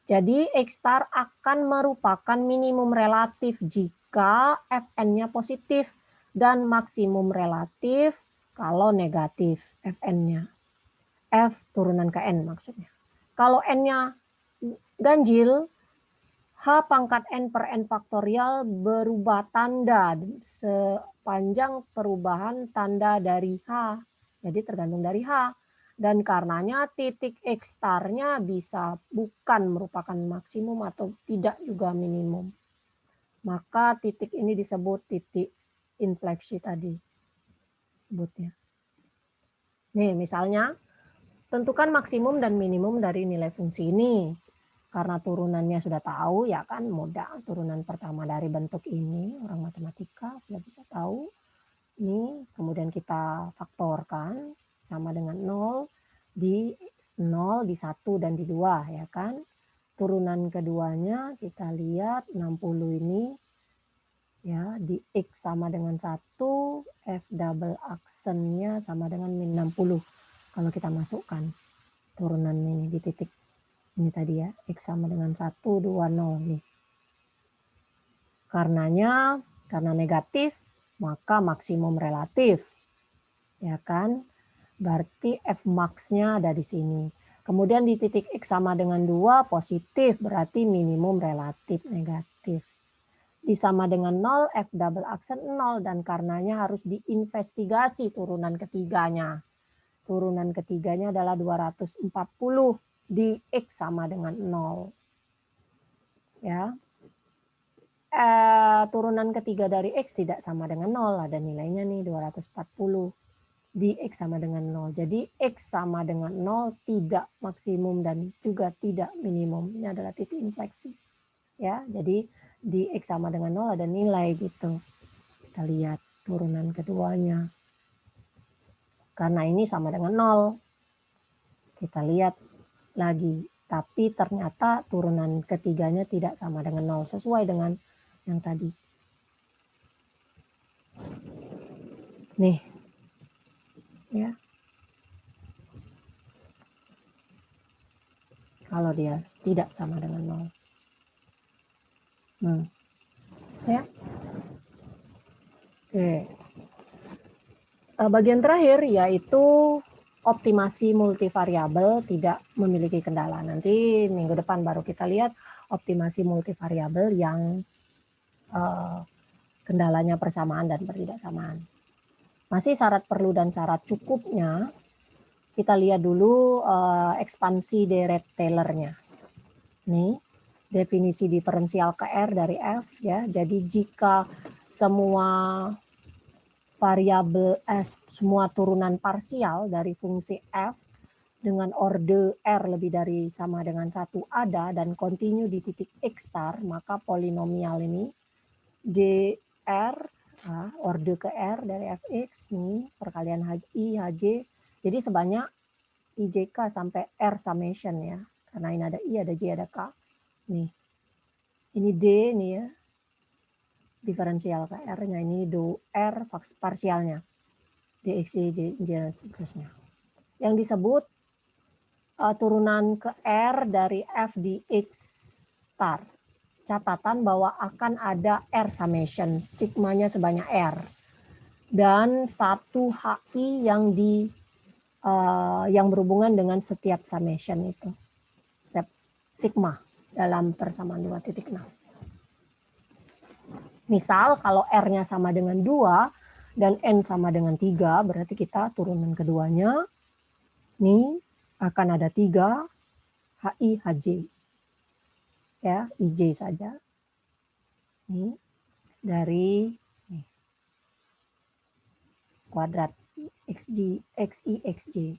Jadi X star akan merupakan minimum relatif jika Fn-nya positif dan maksimum relatif kalau negatif Fn-nya. F turunan ke N maksudnya. Kalau N-nya ganjil, H pangkat N per N faktorial berubah tanda sepanjang perubahan tanda dari H. Jadi tergantung dari H. Dan karenanya titik X star-nya bisa bukan merupakan maksimum atau tidak juga minimum. Maka titik ini disebut titik infleksi tadi. Sebutnya. Nih misalnya, tentukan maksimum dan minimum dari nilai fungsi ini. Karena turunannya sudah tahu, ya kan mudah. Turunan pertama dari bentuk ini, orang matematika sudah bisa tahu. Ini kemudian kita faktorkan sama dengan 0 di 1 dan di 2 ya kan. Turunan keduanya kita lihat 60 ini ya di X sama dengan 1, F double aksennya sama dengan min 60. Kalau kita masukkan turunan ini di titik ini tadi ya, X sama dengan 1, 2, 0 nih. Karenanya, karena negatif, maka maksimum relatif. Ya kan? Berarti F max-nya ada di sini. Kemudian di titik X sama dengan 2 positif, berarti minimum relatif negatif. Di sama dengan 0, F double aksen 0, dan karenanya harus diinvestigasi turunan ketiganya. Turunan ketiganya adalah 240 di X sama dengan 0. Ya. Turunan ketiga dari X tidak sama dengan 0, ada nilainya nih 240. Di X sama dengan 0. Jadi X sama dengan 0 tidak maksimum dan juga tidak minimum. Ini adalah titik infleksi. Ya, jadi di X sama dengan 0 ada nilai gitu. Kita lihat turunan keduanya. Karena ini sama dengan 0. Kita lihat lagi. Tapi ternyata turunan ketiganya tidak sama dengan 0. Sesuai dengan yang tadi. Nih. Ya. Kalau dia tidak sama dengan 0. Ya. Oke. Bagian terakhir yaitu optimasi multivariabel tidak memiliki kendala. Nanti minggu depan baru kita lihat optimasi multivariabel yang kendalanya persamaan dan ketidaksamaan. Masih syarat perlu dan syarat cukupnya, kita lihat dulu ekspansi deret Taylor-nya. Nih, definisi diferensial ke R dari F ya. Jadi jika semua variabel semua turunan parsial dari fungsi F dengan orde R lebih dari sama dengan 1 ada dan kontinu di titik X star, maka polinomial ini dr orde ke R dari fx nih perkalian i hj, jadi sebanyak ijk sampai R summation ya, karena ini ada i, ada j, ada k nih. Ini d nih ya, diferensial ke R-nya, ini do R parsialnya dx, y, dan seterusnya. Yang disebut turunan ke R dari f di X star. Catatan bahwa akan ada R summation, sigmanya sebanyak R. Dan satu HI yang berhubungan dengan setiap summation itu. Sigma dalam persamaan 2.6. Misal kalau R-nya sama dengan 2 dan N sama dengan 3, berarti kita turunan keduanya nih akan ada 3 HI HJ. Ya, IJ saja. Nih dari nih, kuadrat XI, XJ.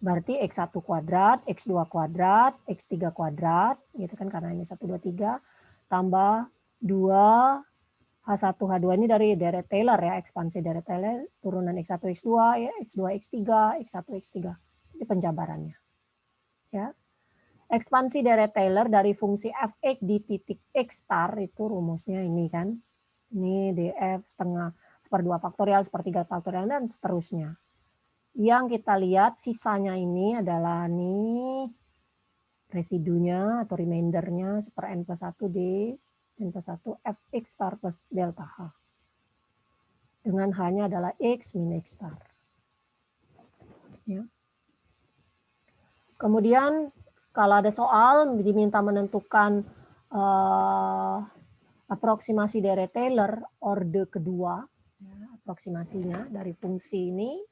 Berarti X1 kuadrat, X2 kuadrat, X3 kuadrat, gitu kan, karena ini 1, 2, 3, tambah 2, H1, H2 ini dari deret Taylor ya, ekspansi deret Taylor, turunan X1, X2, ya, X2, X3, X1, X3. Itu penjabarannya. Ya. Ekspansi deret Taylor dari fungsi fx di titik x star itu rumusnya ini kan. Ini df setengah, seperdua faktorial, sepertiga faktorial, dan seterusnya. Yang kita lihat sisanya ini adalah nih residunya atau remindernya seper n plus 1 d n plus 1 fx star plus delta h. Dengan hanya adalah x min x star. Ya. Kemudian kalau ada soal diminta menentukan aproksimasi dari Taylor orde kedua, ya, aproksimasinya dari fungsi ini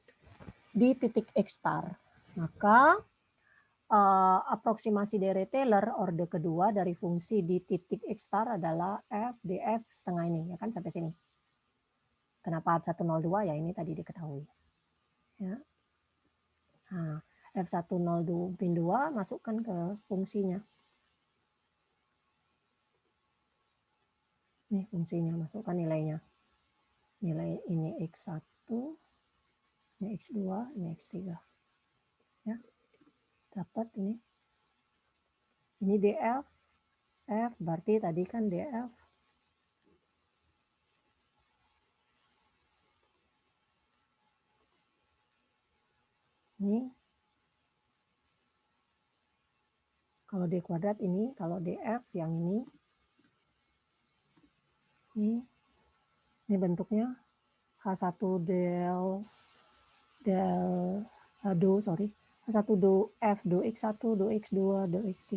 di titik x star, maka aproksimasi dari Taylor orde kedua dari fungsi di titik x star adalah f df setengah ini, ya kan, sampai sini. Kenapa 102 ya, ini tadi diketahui. Ya. Nah, F102 pin 2 masukkan ke fungsinya. Nih fungsinya, masukkan nilainya. Nilai ini X1, ini X2, ini X3. Ya. Dapat ini. Ini DF, F berarti tadi kan DF. Ini kalau D kuadrat ini, kalau DF yang ini bentuknya H1 H1 do F do X1 do X2 do X3.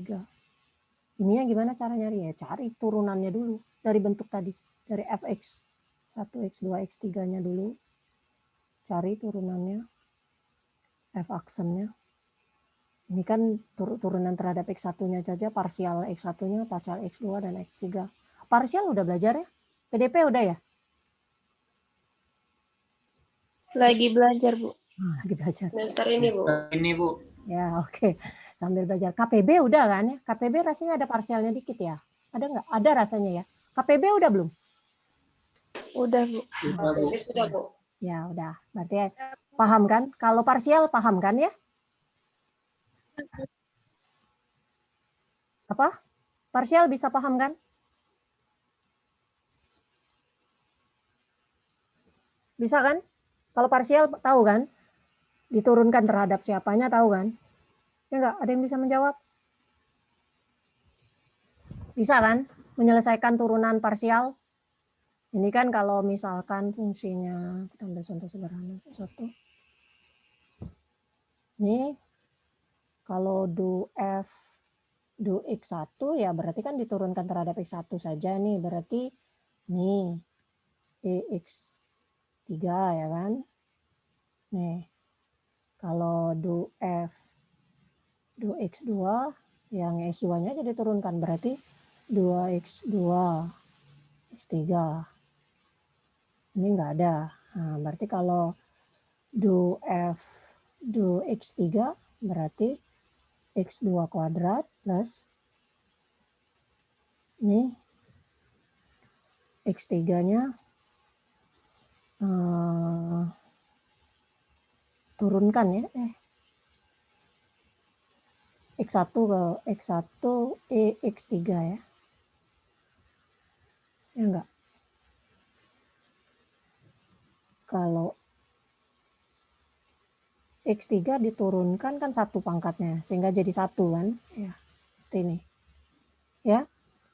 Ini yang gimana cara nyari ya? Cari turunannya dulu dari bentuk tadi, dari Fx 1 X2 X3-nya dulu. Cari turunannya, F aksennya. Ini kan turunan terhadap X1-nya saja, parsial X1-nya, parsial X2 dan X3. Parsial udah belajar ya? PDP udah ya? Lagi belajar, Bu. Lagi belajar. Semester ini, Bu. Ini, Bu. Ya, oke. Sambil belajar. KPB udah kan ya? KPB rasanya ada parsialnya dikit ya? Ada nggak? Ada rasanya ya? KPB udah belum? Udah, Bu. Udah, Bu. Sudah, Bu. Ya, udah. Berarti paham kan? Kalau parsial paham kan ya? Apa? Parsial bisa paham kan? Bisa kan? Kalau parsial tahu kan? Diturunkan terhadap siapanya tahu kan? Ya enggak? Ada yang bisa menjawab? Bisa kan? Menyelesaikan turunan parsial? Ini kan kalau misalkan fungsinya, kita ambil contoh sederhana satu. Ini kalau do F do X1 ya berarti kan diturunkan terhadap X1 saja nih. Berarti nih EX3 ya kan. Nih kalau do F do X2 yang X2-nya aja diturunkan. Berarti 2X2 X3. Ini enggak ada. Nah, berarti kalau do F do X3 berarti X2 kuadrat plus ini X3-nya turunkan ya. X1 ke X1 X3 ya. Ya enggak? Kalau X3 diturunkan kan satu pangkatnya, sehingga jadi satu kan. Ya, ini. Ya,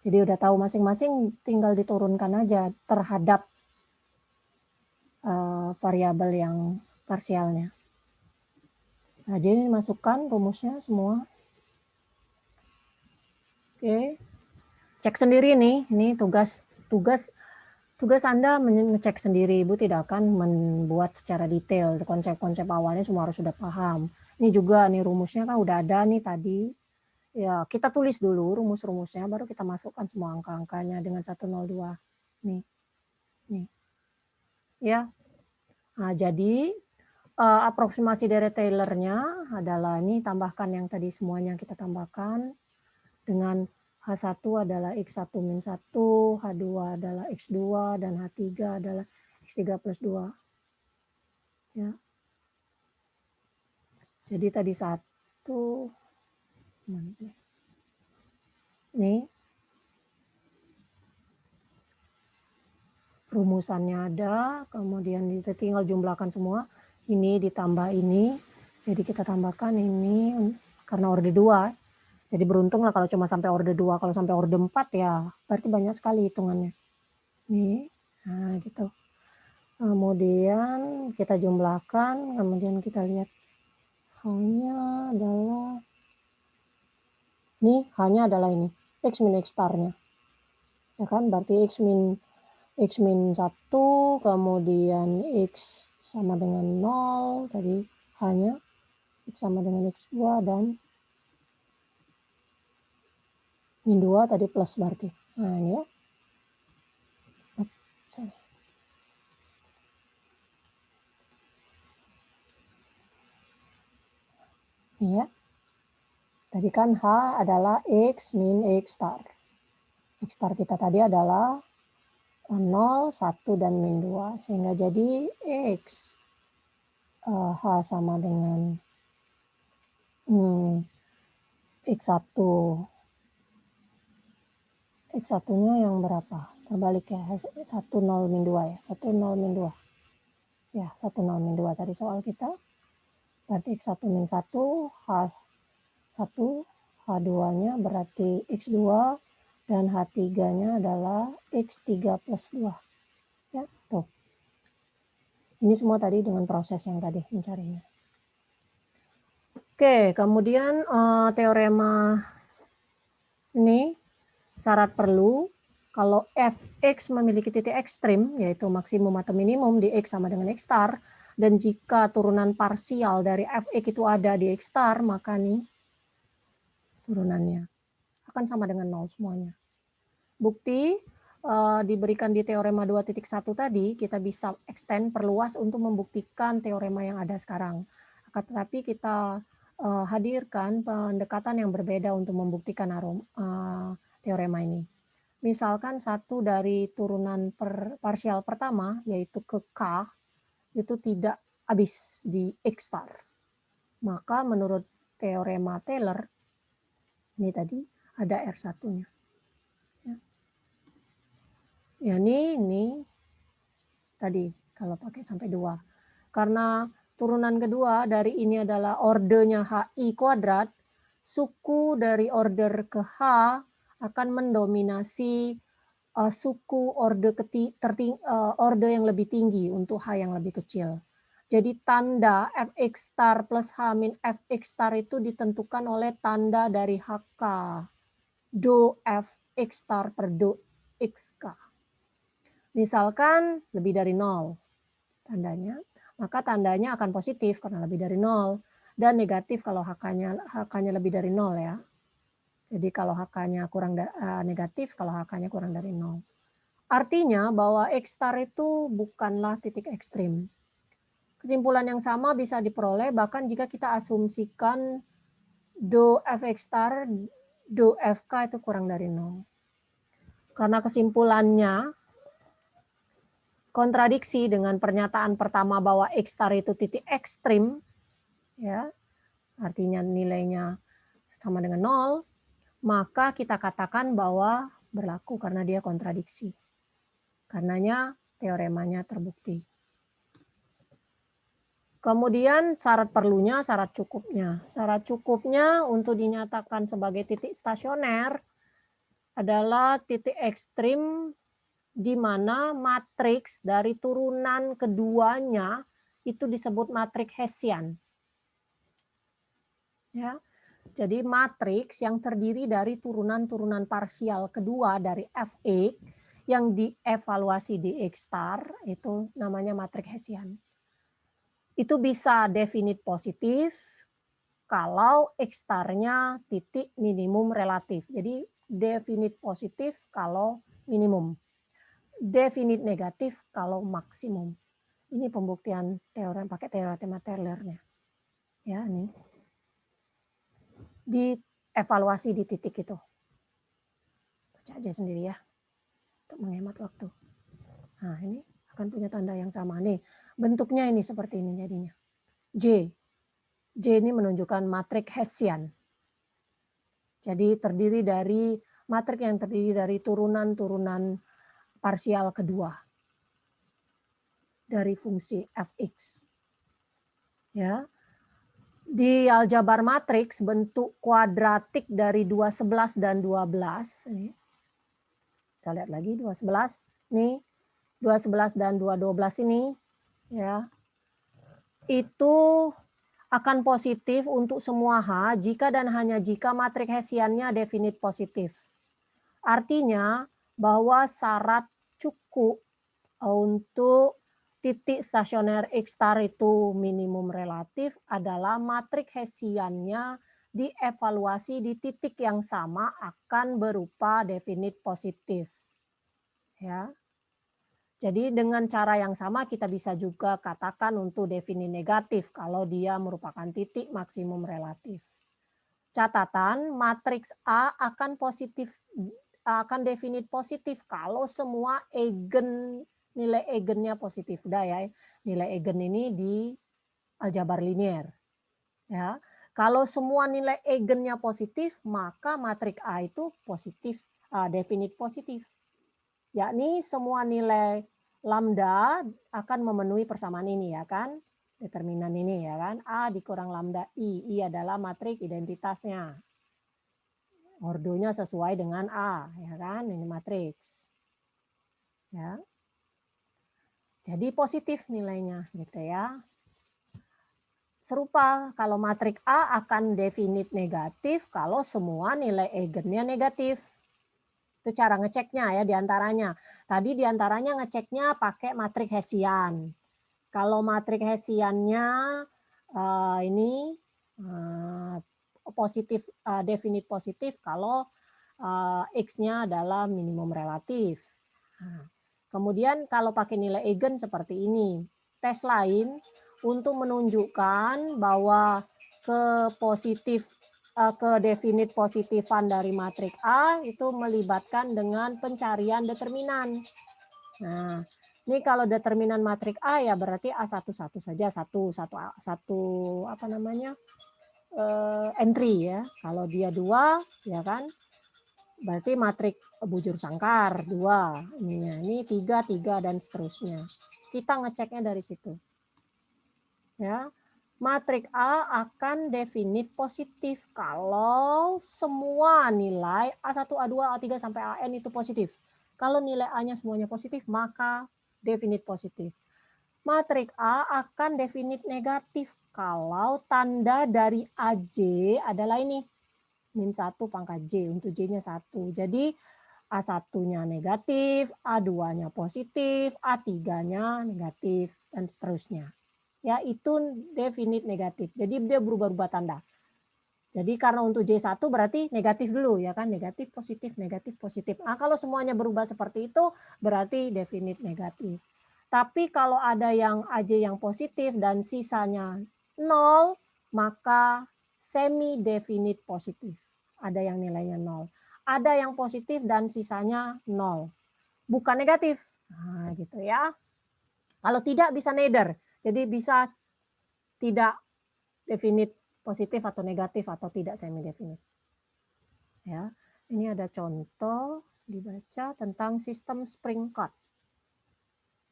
jadi udah tahu masing-masing tinggal diturunkan aja terhadap variabel yang parsialnya. Nah, jadi masukkan rumusnya semua. Oke. Cek sendiri nih, ini tugas Anda mengecek sendiri. Ibu tidak akan membuat secara detail. Konsep-konsep awalnya semua harus sudah paham. Ini juga nih rumusnya kan udah ada nih tadi. Ya, kita tulis dulu rumus-rumusnya, baru kita masukkan semua angka-angkanya dengan 102. Nih. Ya. Nah, jadi aproksimasi dari Taylor-nya adalah ini, tambahkan yang tadi semuanya kita tambahkan dengan H1 adalah X1 min 1, H2 adalah X2, dan H3 adalah X3 plus 2. Ya. Jadi tadi 1, ini rumusannya ada, kemudian kita tinggal jumlahkan semua, ini ditambah ini, jadi kita tambahkan ini karena orde 2, jadi beruntung lah kalau cuma sampai orde 2, kalau sampai orde 4 ya berarti banyak sekali hitungannya. Nih, nah gitu. Kemudian kita jumlahkan, kemudian kita lihat hanya adalah, nih hanya adalah ini, X min X star-nya. Ya kan, berarti X min 1, kemudian X sama dengan 0, tadi hanya X sama dengan X2, dan min 2 tadi plus berarti. Nah ini ya. Ini ya. Tadi kan H adalah X min X star. X star kita tadi adalah 0, 1, dan min 2. Sehingga jadi X H sama dengan X1. X1-nya yang berapa? Terbalik ya, 1, 0, min 2 ya. 1, 0, min 2. Ya, 1, 0, min 2 tadi soal kita. Berarti X1 min 1, H1, H2-nya berarti X2, dan H3-nya adalah X3 plus 2. Ya, tuh. Ini semua tadi dengan proses yang tadi mencarinya. Oke, kemudian teorema ini syarat perlu kalau fx memiliki titik ekstrim, yaitu maksimum atau minimum di x sama dengan x star, dan jika turunan parsial dari fx itu ada di x star, maka nih turunannya akan sama dengan 0 semuanya. Bukti diberikan di teorema 2.1 tadi, kita bisa extend, perluas untuk membuktikan teorema yang ada sekarang. Akan tetapi kita hadirkan pendekatan yang berbeda untuk membuktikan teorema ini. Misalkan satu dari turunan parsial pertama, yaitu ke K, itu tidak habis di X star. Maka menurut teorema Taylor, ini tadi ada R1-nya. Ya ini tadi kalau pakai sampai 2. Karena turunan kedua dari ini adalah ordenya HI kuadrat, suku dari order ke H akan mendominasi suku orde yang lebih tinggi untuk H yang lebih kecil. Jadi tanda Fx star plus H min Fx star itu ditentukan oleh tanda dari HK, do Fx star per do XK. Misalkan lebih dari 0 tandanya, maka tandanya akan positif karena lebih dari 0, dan negatif kalau HK-nya lebih dari 0 ya. Jadi kalau HK-nya kurang negatif, kalau HK-nya kurang dari 0. Artinya bahwa X star itu bukanlah titik ekstrim. Kesimpulan yang sama bisa diperoleh bahkan jika kita asumsikan do Fx star, do Fk itu kurang dari 0. Karena kesimpulannya kontradiksi dengan pernyataan pertama bahwa X star itu titik ekstrim, ya, artinya nilainya sama dengan 0, maka kita katakan bahwa berlaku karena dia kontradiksi. Karenanya teoremanya terbukti. Kemudian syarat perlunya, syarat cukupnya. Syarat cukupnya untuk dinyatakan sebagai titik stasioner adalah titik ekstrim di mana matriks dari turunan keduanya itu disebut matriks Hessian. Ya. Jadi matriks yang terdiri dari turunan-turunan parsial kedua dari Fx yang dievaluasi di X star itu namanya matriks Hessian. Itu bisa definit positif kalau X star-nya titik minimum relatif. Jadi definit positif kalau minimum. Definit negatif kalau maksimum. Ini pembuktian teorem pakai teorema Taylor-nya. Ya, nih. Dievaluasi di titik itu. Baca aja sendiri ya. Untuk menghemat waktu. Nah, ini akan punya tanda yang sama nih. Bentuknya ini seperti ini jadinya. J. J ini menunjukkan matrik Hessian. Jadi terdiri dari matrik yang terdiri dari turunan-turunan parsial kedua dari fungsi fx. Ya. Di aljabar matriks bentuk kuadratik dari 211 dan 12. Kita lihat lagi 211. Nih 211 dan 212 ini ya. Itu akan positif untuk semua H jika dan hanya jika matrik Hessiannya definit positif. Artinya bahwa syarat cukup untuk titik stasioner X star itu minimum relatif adalah matrik Hessiannya dievaluasi di titik yang sama akan berupa definit positif. Ya. Jadi dengan cara yang sama kita bisa juga katakan untuk definit negatif kalau dia merupakan titik maksimum relatif. Catatan, matriks A akan definit positif kalau semua nilai eigennya positif. Udah ya, nilai eigen ini di aljabar linier. Ya. Kalau semua nilai eigennya positif, maka matriks A itu positif, definit positif. Yakni semua nilai lambda akan memenuhi persamaan ini ya kan, determinan ini ya kan, A dikurang lambda I adalah matrik identitasnya. Ordonya sesuai dengan A ya kan, ini matriks. Ya. Jadi positif nilainya gitu ya. Serupa kalau matrik A akan definit negatif kalau semua nilai eigennya negatif. Itu cara ngeceknya ya diantaranya. Tadi diantaranya ngeceknya pakai matrik Hessian. Kalau matrik Hessiannya ini positif, definit positif kalau X-nya adalah minimum relatif. Nah, kemudian kalau pakai nilai eigen seperti ini. Tes lain untuk menunjukkan bahwa ke definit positifan dari matrik A itu melibatkan dengan pencarian determinan. Nah, ini kalau determinan matrik A ya berarti A11 saja, satu apa namanya? Entry ya. Kalau dia 2 ya kan? Berarti matrik bujur sangkar 2. Ini 3 dan seterusnya. Kita ngeceknya dari situ. Ya. Matrik A akan definit positif kalau semua nilai A1, A2, A3 sampai AN itu positif. Kalau nilai A-nya semuanya positif, maka definit positif. Matrik A akan definit negatif kalau tanda dari AJ adalah ini. Min 1 pangkat J, untuk J-nya 1. Jadi A1-nya negatif, A2-nya positif, A3-nya negatif, dan seterusnya. Ya, itu definit negatif. Jadi dia berubah-ubah tanda. Jadi karena untuk J1 berarti negatif dulu ya kan, negatif positif negatif positif. Nah, kalau semuanya berubah seperti itu berarti definit negatif. Tapi kalau ada yang AJ yang positif dan sisanya 0, maka semi definit positif. Ada yang nilainya 0. Ada yang positif dan sisanya 0. Bukan negatif. Nah, gitu ya. Kalau tidak bisa neither. Jadi bisa tidak definit positif atau negatif atau tidak semi definit. Ya, ini ada contoh dibaca tentang sistem spring cut.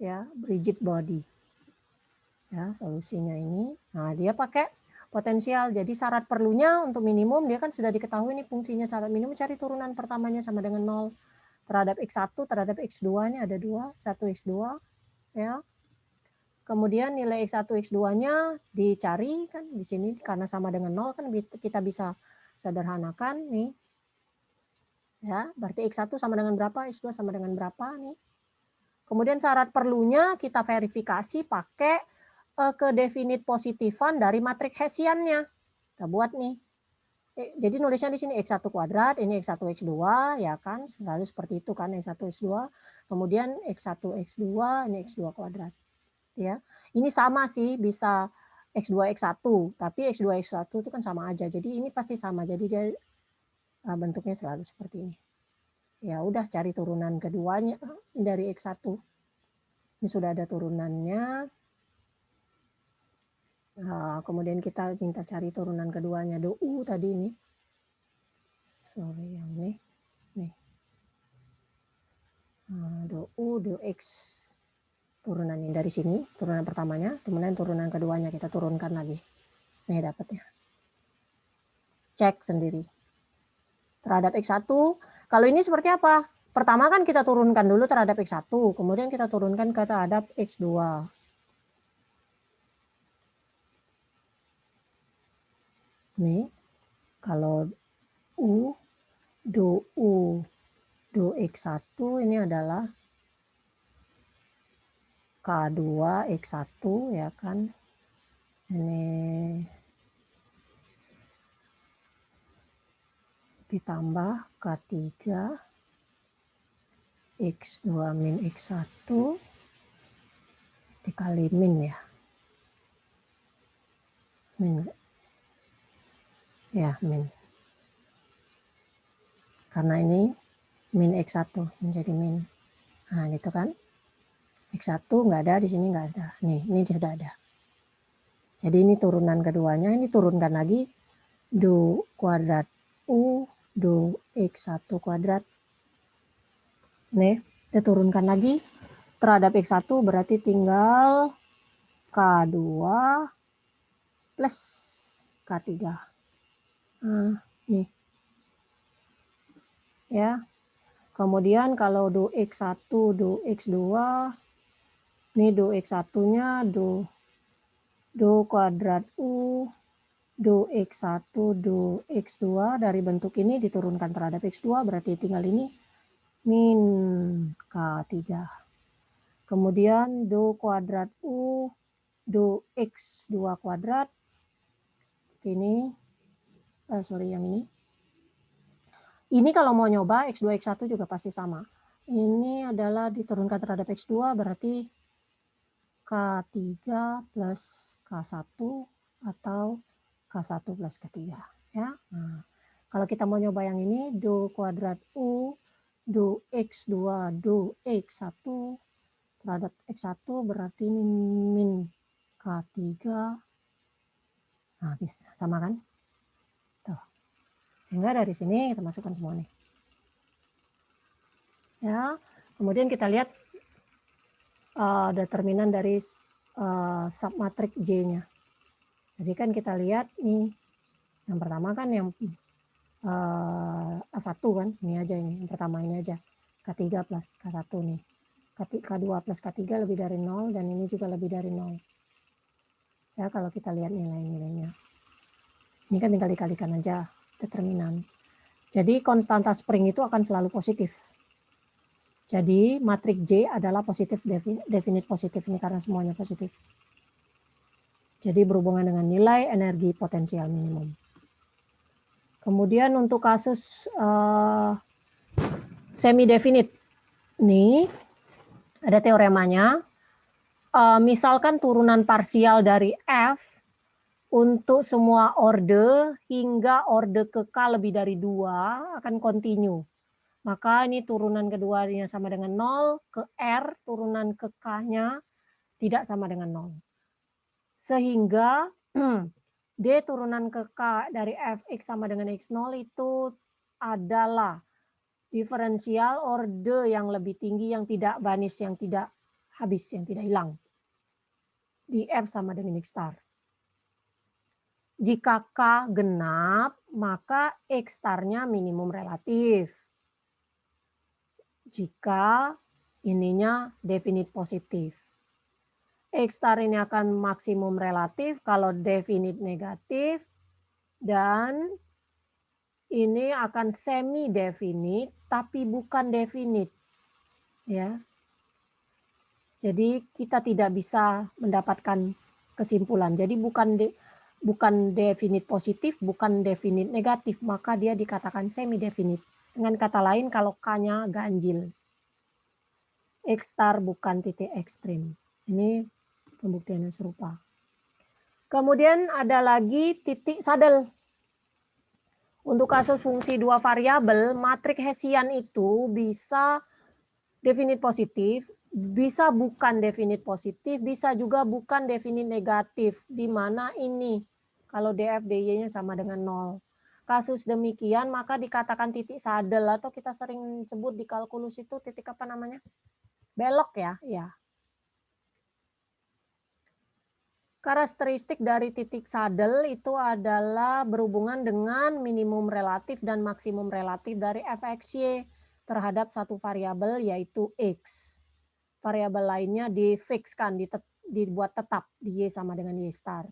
Ya, rigid body. Ya, solusinya ini. Nah, dia pakai potensial. Jadi syarat perlunya untuk minimum dia kan sudah diketahui nih fungsinya syarat minimum cari turunan pertamanya sama dengan 0 terhadap X1 terhadap X2 ini ada 2, 1 X2 ya. Kemudian nilai X1, X2-nya dicari kan di sini karena sama dengan 0 kan kita bisa sederhanakan nih. Ya, berarti X1 sama dengan berapa, X2 sama dengan berapa nih. Kemudian syarat perlunya kita verifikasi pakai ke definit positifan dari matrik Hessiannya. Kita buat nih. Jadi nulisnya di sini X1 kuadrat, ini X1, X2 ya kan, selalu seperti itu kan X1, X2. Kemudian X1, X2, ini X2 kuadrat. Ya. Ini sama sih, bisa X2, X1, tapi X2, X1 itu kan sama aja. Jadi ini pasti sama, jadi dia bentuknya selalu seperti ini. Ya udah, cari turunan keduanya dari X1. Ini sudah ada turunannya. Kemudian kita minta cari turunan keduanya, do U tadi ini. Sorry, yang ini. Nih. Do U, do X. Turunan ini dari sini, turunan pertamanya, kemudian turunan keduanya kita turunkan lagi. Nih dapatnya. Cek sendiri. Terhadap X1, kalau ini seperti apa? Pertama kan kita turunkan dulu terhadap X1, kemudian kita turunkan ke terhadap X2. Nih, kalau U, do X1 ini adalah K2 X1 ya kan. Ini ditambah K3 X2 min X1 dikali min ya. Min. Ya, min. Karena ini min X1 menjadi min. Nah, gitu kan. X1 nggak ada, di sini nggak ada. Nih, ini sudah ada. Jadi ini turunan keduanya, ini turunkan lagi. Do kuadrat U, do X1 kuadrat. Nih, kita turunkan lagi. Terhadap X1 berarti tinggal K2 plus K3. Nah, nih. Ya. Kemudian kalau do X1, do X2, nih do X1-nya do kuadrat U, do X1, do X2, dari bentuk ini diturunkan terhadap X2, berarti tinggal ini min K3. Kemudian do kuadrat U, do X2 kuadrat, ini, yang ini. Ini kalau mau nyoba X2, X1 juga pasti sama. Ini adalah diturunkan terhadap X2, berarti K3 plus K1 atau K1 plus K3. Ya. Nah, kalau kita mau nyoba yang ini, do kuadrat U, do X2, do X1 terhadap X1 berarti ini min K3. Nah, bisa. Sama kan? Tuh. Sehingga dari sini kita masukkan semua nih. Ya. Kemudian kita lihat determinan dari submatrik J-nya. Jadi kan kita lihat nih, yang pertama kan yang A1 kan, ini aja ini, yang pertama ini aja, K3 plus K1 nih. K2 plus K3 lebih dari 0, dan ini juga lebih dari 0. Ya, kalau kita lihat nilai-nilainya. Ini kan tinggal dikalikan aja determinan. Jadi konstanta spring itu akan selalu positif. Jadi matrik J adalah positif, definite positif ini karena semuanya positif. Jadi berhubungan dengan nilai energi potensial minimum. Kemudian untuk kasus semi-definite, nih ada teoremanya. Misalkan turunan parsial dari F untuk semua orde hingga orde ke K lebih dari 2 akan kontinu. Maka ini turunan keduanya sama dengan 0, ke R turunan ke K-nya tidak sama dengan 0. Sehingga D turunan ke K dari Fx sama dengan X0 itu adalah diferensial orde yang lebih tinggi, yang tidak banis, yang tidak habis, yang tidak hilang. Di F sama dengan X star. Jika K genap, maka X star-nya minimum relatif. Jika ininya definite positif. X star ini akan maksimum relatif kalau definite negatif, dan ini akan semi definite tapi bukan definite. Ya. Jadi kita tidak bisa mendapatkan kesimpulan. Jadi bukan definite positif, bukan definite negatif, maka dia dikatakan semi definite. Dengan kata lain, kalau K-nya ganjil. X star bukan titik ekstrim. Ini pembuktian yang serupa. Kemudian ada lagi titik saddle. Untuk kasus fungsi dua variabel, matrik Hessian itu bisa definit positif, bisa bukan definit positif, bisa juga bukan definit negatif, di mana ini kalau DF DY-nya sama dengan 0. Kasus demikian maka dikatakan titik saddle, atau kita sering sebut di kalkulus itu titik apa namanya? Belok ya, ya. Karakteristik dari titik saddle itu adalah berhubungan dengan minimum relatif dan maksimum relatif dari fxy terhadap satu variabel yaitu x. Variabel lainnya difikskan, dibuat tetap di y sama dengan y star.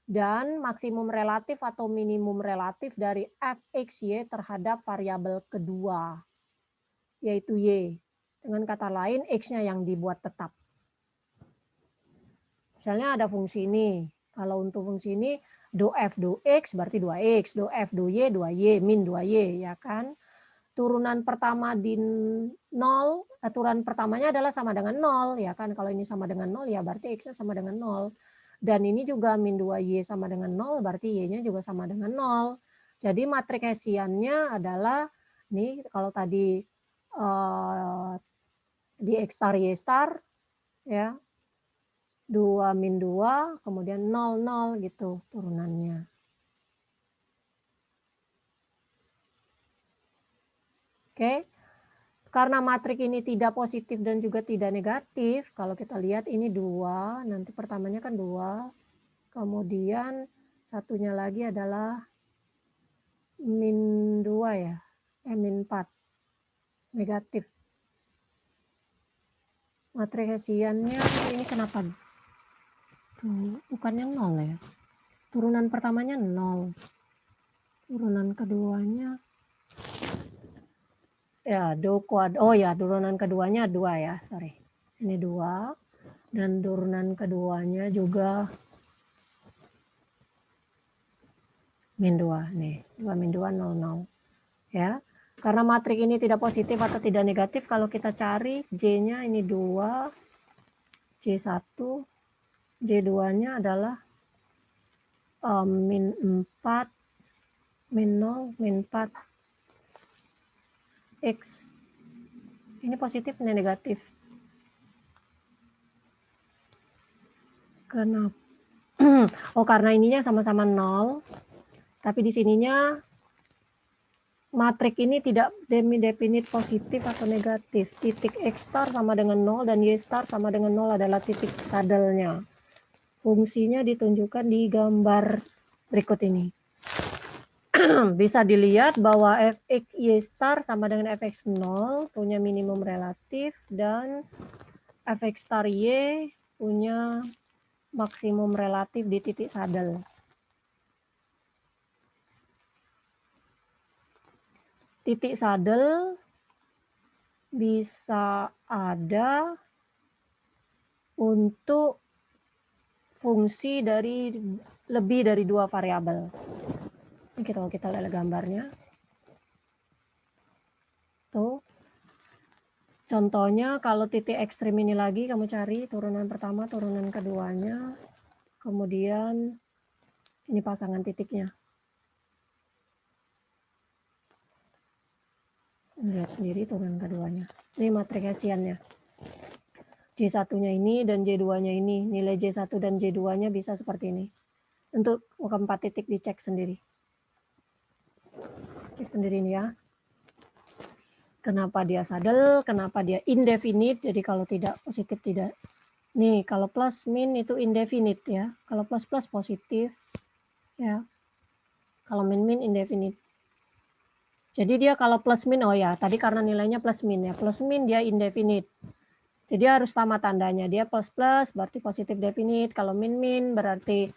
Dan maksimum relatif atau minimum relatif dari fxy terhadap variabel kedua yaitu y. Dengan kata lain x-nya yang dibuat tetap. Misalnya ada fungsi ini. Kalau untuk fungsi ini do f do x berarti 2x, do f do y 2y, min 2y, ya kan? Turunan pertama di 0, turunan pertamanya adalah sama dengan 0, ya kan? Kalau ini sama dengan 0 ya berarti x-nya sama dengan 0. Dan ini juga min 2y sama dengan 0 berarti y-nya juga sama dengan 0. Jadi matrik Hessiannya adalah nih kalau tadi di x star y star ya 2 min 2, kemudian 0, 0 gitu turunannya. Oke, karena matrik ini tidak positif dan juga tidak negatif, kalau kita lihat ini 2, nanti pertamanya kan 2, kemudian satunya lagi adalah min 2 ya, min 4, negatif. Matrik Hessiannya ini kenapa? Bukannya 0 ya, turunan pertamanya 0, turunan keduanya ya do kuad, oh ya turunan keduanya 2 ya, sorry. Ini 2 dan turunan keduanya juga min 2 nih, 2 min 2 0 0 ya. Karena matrik ini tidak positif atau tidak negatif, kalau kita cari J-nya ini 2, J1, J2-nya adalah min 4, min 0, min 4 X. Ini positif ini negatif. Kenapa? Oh, karena ininya sama-sama 0, tapi di sininya matrik ini tidak definit positif atau negatif. Titik X star sama dengan 0 dan Y star sama dengan 0 adalah titik saddle-nya. Fungsinya ditunjukkan di gambar berikut ini. Bisa dilihat bahwa fx y star sama dengan fx 0 punya minimum relatif dan fx star y punya maksimum relatif di titik saddle. Titik saddle bisa ada untuk fungsi dari lebih dari 2 variabel. Ini kita lihat gambarnya. Tuh. Contohnya kalau titik ekstrim ini lagi kamu cari turunan pertama, turunan keduanya, kemudian ini pasangan titiknya. Lihat sendiri turunan keduanya. Ini matrik Hessiannya. J1-nya ini dan J2-nya ini. Nilai J1 dan J2-nya bisa seperti ini. Untuk keempat titik dicek sendiri. Cek sendiri ini ya. Kenapa dia saddle, kenapa dia indefinite. Jadi kalau tidak positif tidak. Nih kalau plus min itu indefinite ya. Kalau plus plus positif ya. Kalau min min indefinite. Jadi dia kalau plus min, oh ya tadi karena nilainya plus min ya. Plus min dia indefinite. Jadi harus sama tandanya. Dia plus plus berarti positif definite. Kalau min min berarti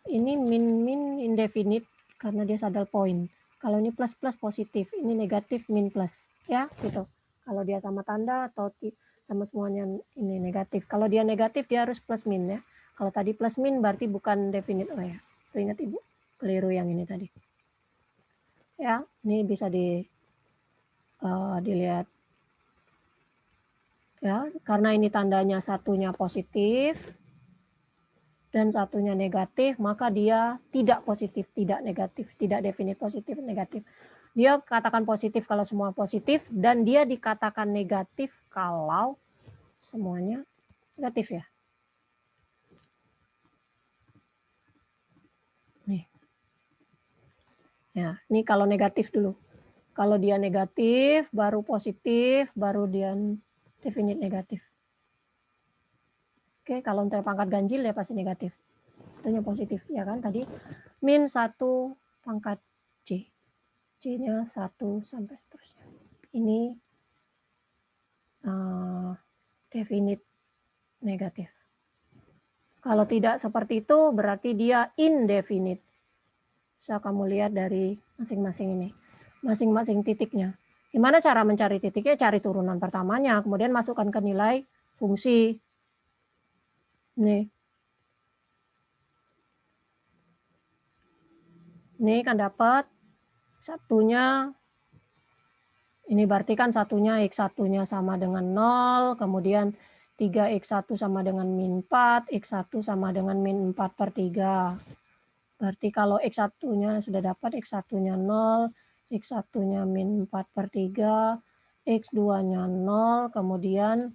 ini min min indefinite karena dia saddle point. Kalau ini plus plus positif, ini negatif min plus ya gitu. Kalau dia sama tanda atau sama semuanya ini negatif. Kalau dia negatif dia harus plus min ya. Kalau tadi plus min berarti bukan definite, oh ya. Tuh ingat Ibu, keliru yang ini tadi. Ya, ini bisa dilihat. Ya, karena ini tandanya satunya positif dan satunya negatif, maka dia tidak positif, tidak negatif, tidak definite positif, negatif. Dia katakan positif kalau semua positif, dan dia dikatakan negatif kalau semuanya negatif ya. Nih. Ya, ini kalau negatif dulu. Kalau dia negatif, baru positif, baru dia definite negatif. Oke, kalau untuk pangkat ganjil ya pasti negatif. Itunya positif, ya kan tadi. Min 1 pangkat C. C-nya 1 sampai seterusnya. Ini definite negatif. Kalau tidak seperti itu berarti dia indefinite. Bisa kamu lihat dari masing-masing ini. Masing-masing titiknya. Gimana cara mencari titiknya? Cari turunan pertamanya, kemudian masukkan ke nilai fungsi. Nih. Ini kan dapat satunya, ini berarti kan satunya X1-nya sama dengan 0, kemudian 3X1 sama dengan min 4, X1 sama dengan min 4/3. Berarti kalau X1-nya sudah dapat, X1-nya 0, X1-nya min 4/3, X2-nya 0, kemudian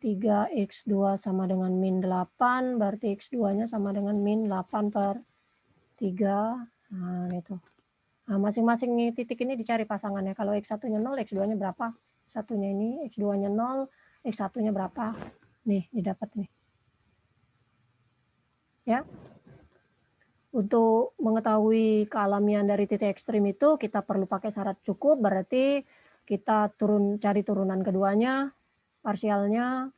3X2 sama dengan min 8, berarti X2-nya sama dengan min 8/3. Nah, itu. Nah, masing-masing titik ini dicari pasangannya. Kalau X1-nya 0, X2-nya berapa? Satunya ini, X2-nya 0, X1-nya berapa? Nih, didapat nih. Ya. Untuk mengetahui kealamian dari titik ekstrim itu, kita perlu pakai syarat cukup, berarti kita cari turunan keduanya, parsialnya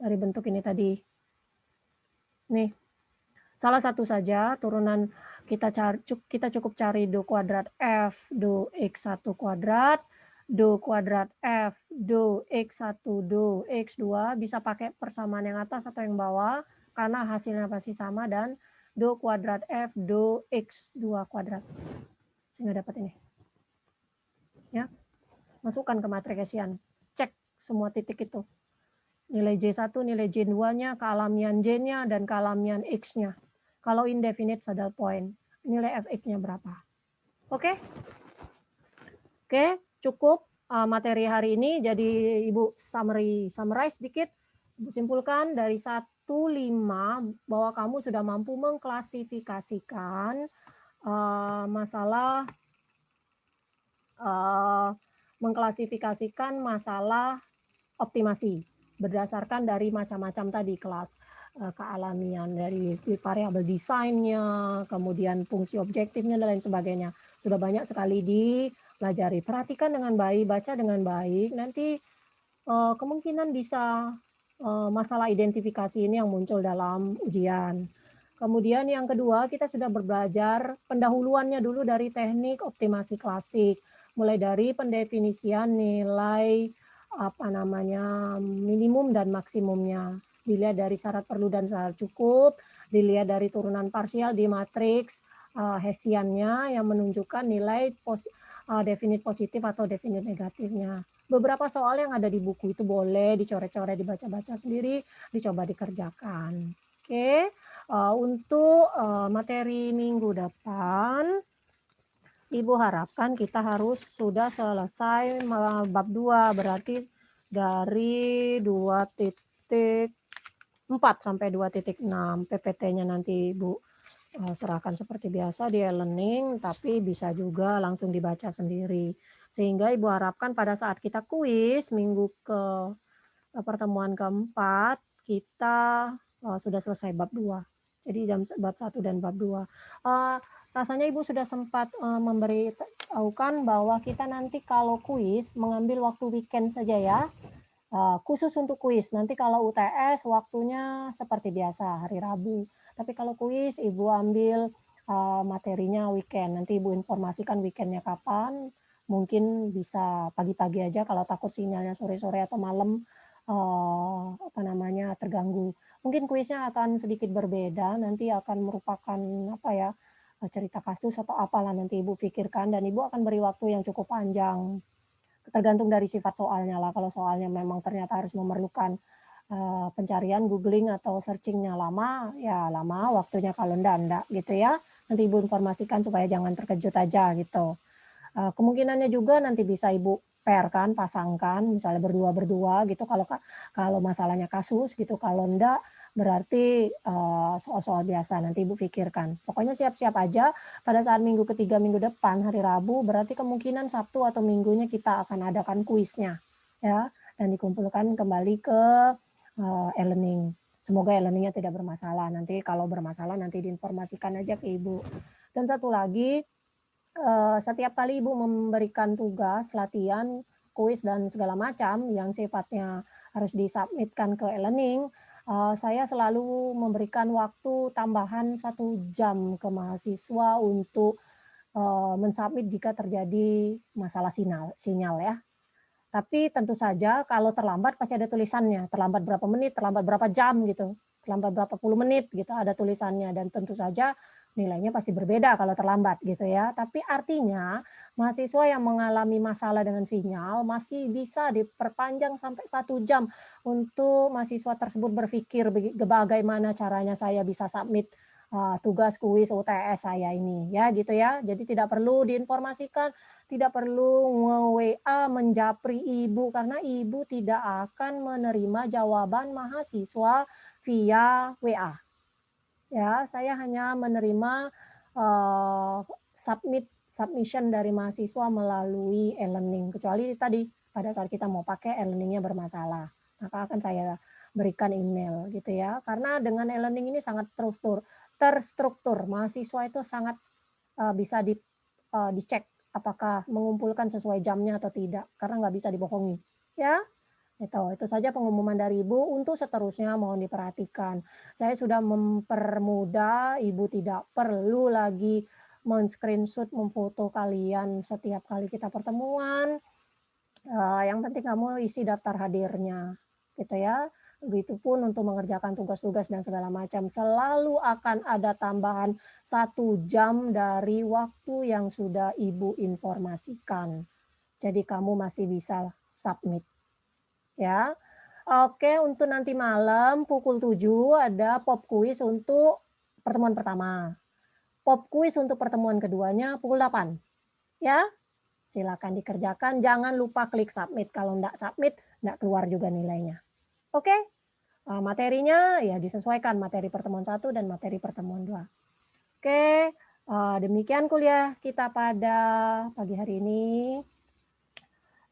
dari bentuk ini tadi. Nih, salah satu saja turunan kita cukup cari do kuadrat F do X1 kuadrat, do kuadrat F do X1 do X2, bisa pakai persamaan yang atas atau yang bawah, karena hasilnya pasti sama, dan do kuadrat F do X2 kuadrat. Sehingga dapat ini. Ya, masukkan ke matriks Hessian. Cek semua titik itu. Nilai J1, nilai J2-nya, kealamian J-nya, dan kealamian X-nya. Kalau indefinite saddle point, nilai Fx-nya berapa? Oke? Oke, cukup materi hari ini. Jadi Ibu summarize sedikit. Ibu simpulkan dari 1-5 bahwa kamu sudah mampu mengklasifikasikan masalah optimasi berdasarkan dari macam-macam tadi, kelas kealamian dari variabel desainnya, kemudian fungsi objektifnya dan lain sebagainya. Sudah banyak sekali dipelajari. Perhatikan dengan baik, baca dengan baik, nanti kemungkinan bisa masalah identifikasi ini yang muncul dalam ujian. Kemudian yang kedua, kita sudah belajar pendahuluannya dulu dari teknik optimasi klasik, mulai dari pendefinisian nilai minimum dan maksimumnya, dilihat dari syarat perlu dan syarat cukup, dilihat dari turunan parsial di matriks Hessiannya yang menunjukkan nilai definite positif atau definite negatifnya. Beberapa soal yang ada di buku itu boleh dicoret-coret, dibaca-baca sendiri, dicoba dikerjakan. Oke, untuk materi minggu depan, Ibu harapkan kita harus sudah selesai bab 2, berarti dari 2.4 sampai 2.6. PPT-nya nanti Ibu serahkan seperti biasa di e-learning, tapi bisa juga langsung dibaca sendiri. Sehingga Ibu harapkan pada saat kita kuis minggu ke pertemuan keempat, kita sudah selesai bab 2. Jadi bab 1 dan bab 2. Rasanya Ibu sudah sempat memberitahukan bahwa kita nanti kalau kuis mengambil waktu weekend saja ya. Khusus untuk kuis. Nanti kalau UTS waktunya seperti biasa hari Rabu. Tapi kalau kuis Ibu ambil materinya weekend. Nanti Ibu informasikan weekendnya kapan. Mungkin bisa pagi-pagi aja kalau takut sinyalnya sore-sore atau malam terganggu. Mungkin kuisnya akan sedikit berbeda. Nanti akan merupakan cerita kasus atau apalah nanti Ibu pikirkan, dan Ibu akan beri waktu yang cukup panjang. tergantung dari sifat soalnya lah. Kalau soalnya memang ternyata harus memerlukan pencarian, googling atau searching-nya lama, ya lama waktunya, kalau enggak gitu ya. Nanti Ibu informasikan supaya jangan terkejut aja gitu. Kemungkinannya juga nanti bisa Ibu pair kan, pasangkan, misalnya berdua-berdua gitu kalau masalahnya kasus gitu, kalau enggak berarti soal-soal biasa, nanti Ibu pikirkan. Pokoknya siap-siap aja pada saat minggu ketiga minggu depan, hari Rabu, berarti kemungkinan Sabtu atau Minggunya kita akan adakan kuisnya ya, dan dikumpulkan kembali ke e-learning. Semoga e-learning-nya tidak bermasalah. Nanti kalau bermasalah nanti diinformasikan aja ke Ibu. Dan satu lagi, setiap kali Ibu memberikan tugas, latihan, kuis, dan segala macam yang sifatnya harus disubmitkan ke e-learning, saya selalu memberikan waktu tambahan 1 jam ke mahasiswa untuk mensubmit jika terjadi masalah sinyal ya. Tapi tentu saja kalau terlambat pasti ada tulisannya, terlambat berapa menit, terlambat berapa jam gitu, terlambat berapa puluh menit gitu, ada tulisannya, dan tentu saja nilainya pasti berbeda kalau terlambat gitu ya. Tapi artinya mahasiswa yang mengalami masalah dengan sinyal masih bisa diperpanjang sampai 1 jam untuk mahasiswa tersebut berpikir bagaimana caranya saya bisa submit tugas kuis UTS saya ini ya gitu ya. Jadi tidak perlu diinformasikan, tidak perlu nge-WA menjapri Ibu, karena Ibu tidak akan menerima jawaban mahasiswa via WA. Ya, saya hanya menerima submission dari mahasiswa melalui e-learning, kecuali tadi pada saat kita mau pakai e-learning-nya bermasalah, maka akan saya berikan email gitu ya. Karena dengan e-learning ini sangat terstruktur, mahasiswa itu sangat bisa dicek apakah mengumpulkan sesuai jamnya atau tidak, karena nggak bisa dibohongi. Ya, itu saja pengumuman dari Ibu. Untuk seterusnya mohon diperhatikan. Saya sudah mempermudah, Ibu tidak perlu lagi men-screenshot, memfoto kalian setiap kali kita pertemuan. Yang penting kamu isi daftar hadirnya, gitu ya. Begitupun untuk mengerjakan tugas-tugas dan segala macam, selalu akan ada tambahan 1 jam dari waktu yang sudah Ibu informasikan. Jadi kamu masih bisa submit. Ya. Oke, untuk nanti malam pukul 7 ada pop quiz untuk pertemuan pertama. Pop quiz untuk pertemuan keduanya pukul 8. Ya. Silakan dikerjakan, jangan lupa klik submit. Kalau enggak submit, enggak keluar juga nilainya. Oke? Materinya ya disesuaikan, materi pertemuan 1 dan materi pertemuan 2. Oke, demikian kuliah kita pada pagi hari ini.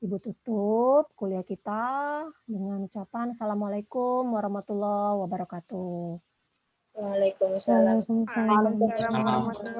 Ibu tutup kuliah kita dengan ucapan Assalamualaikum warahmatullahi wabarakatuh. Waalaikumsalam. Waalaikumsalam warahmatullahi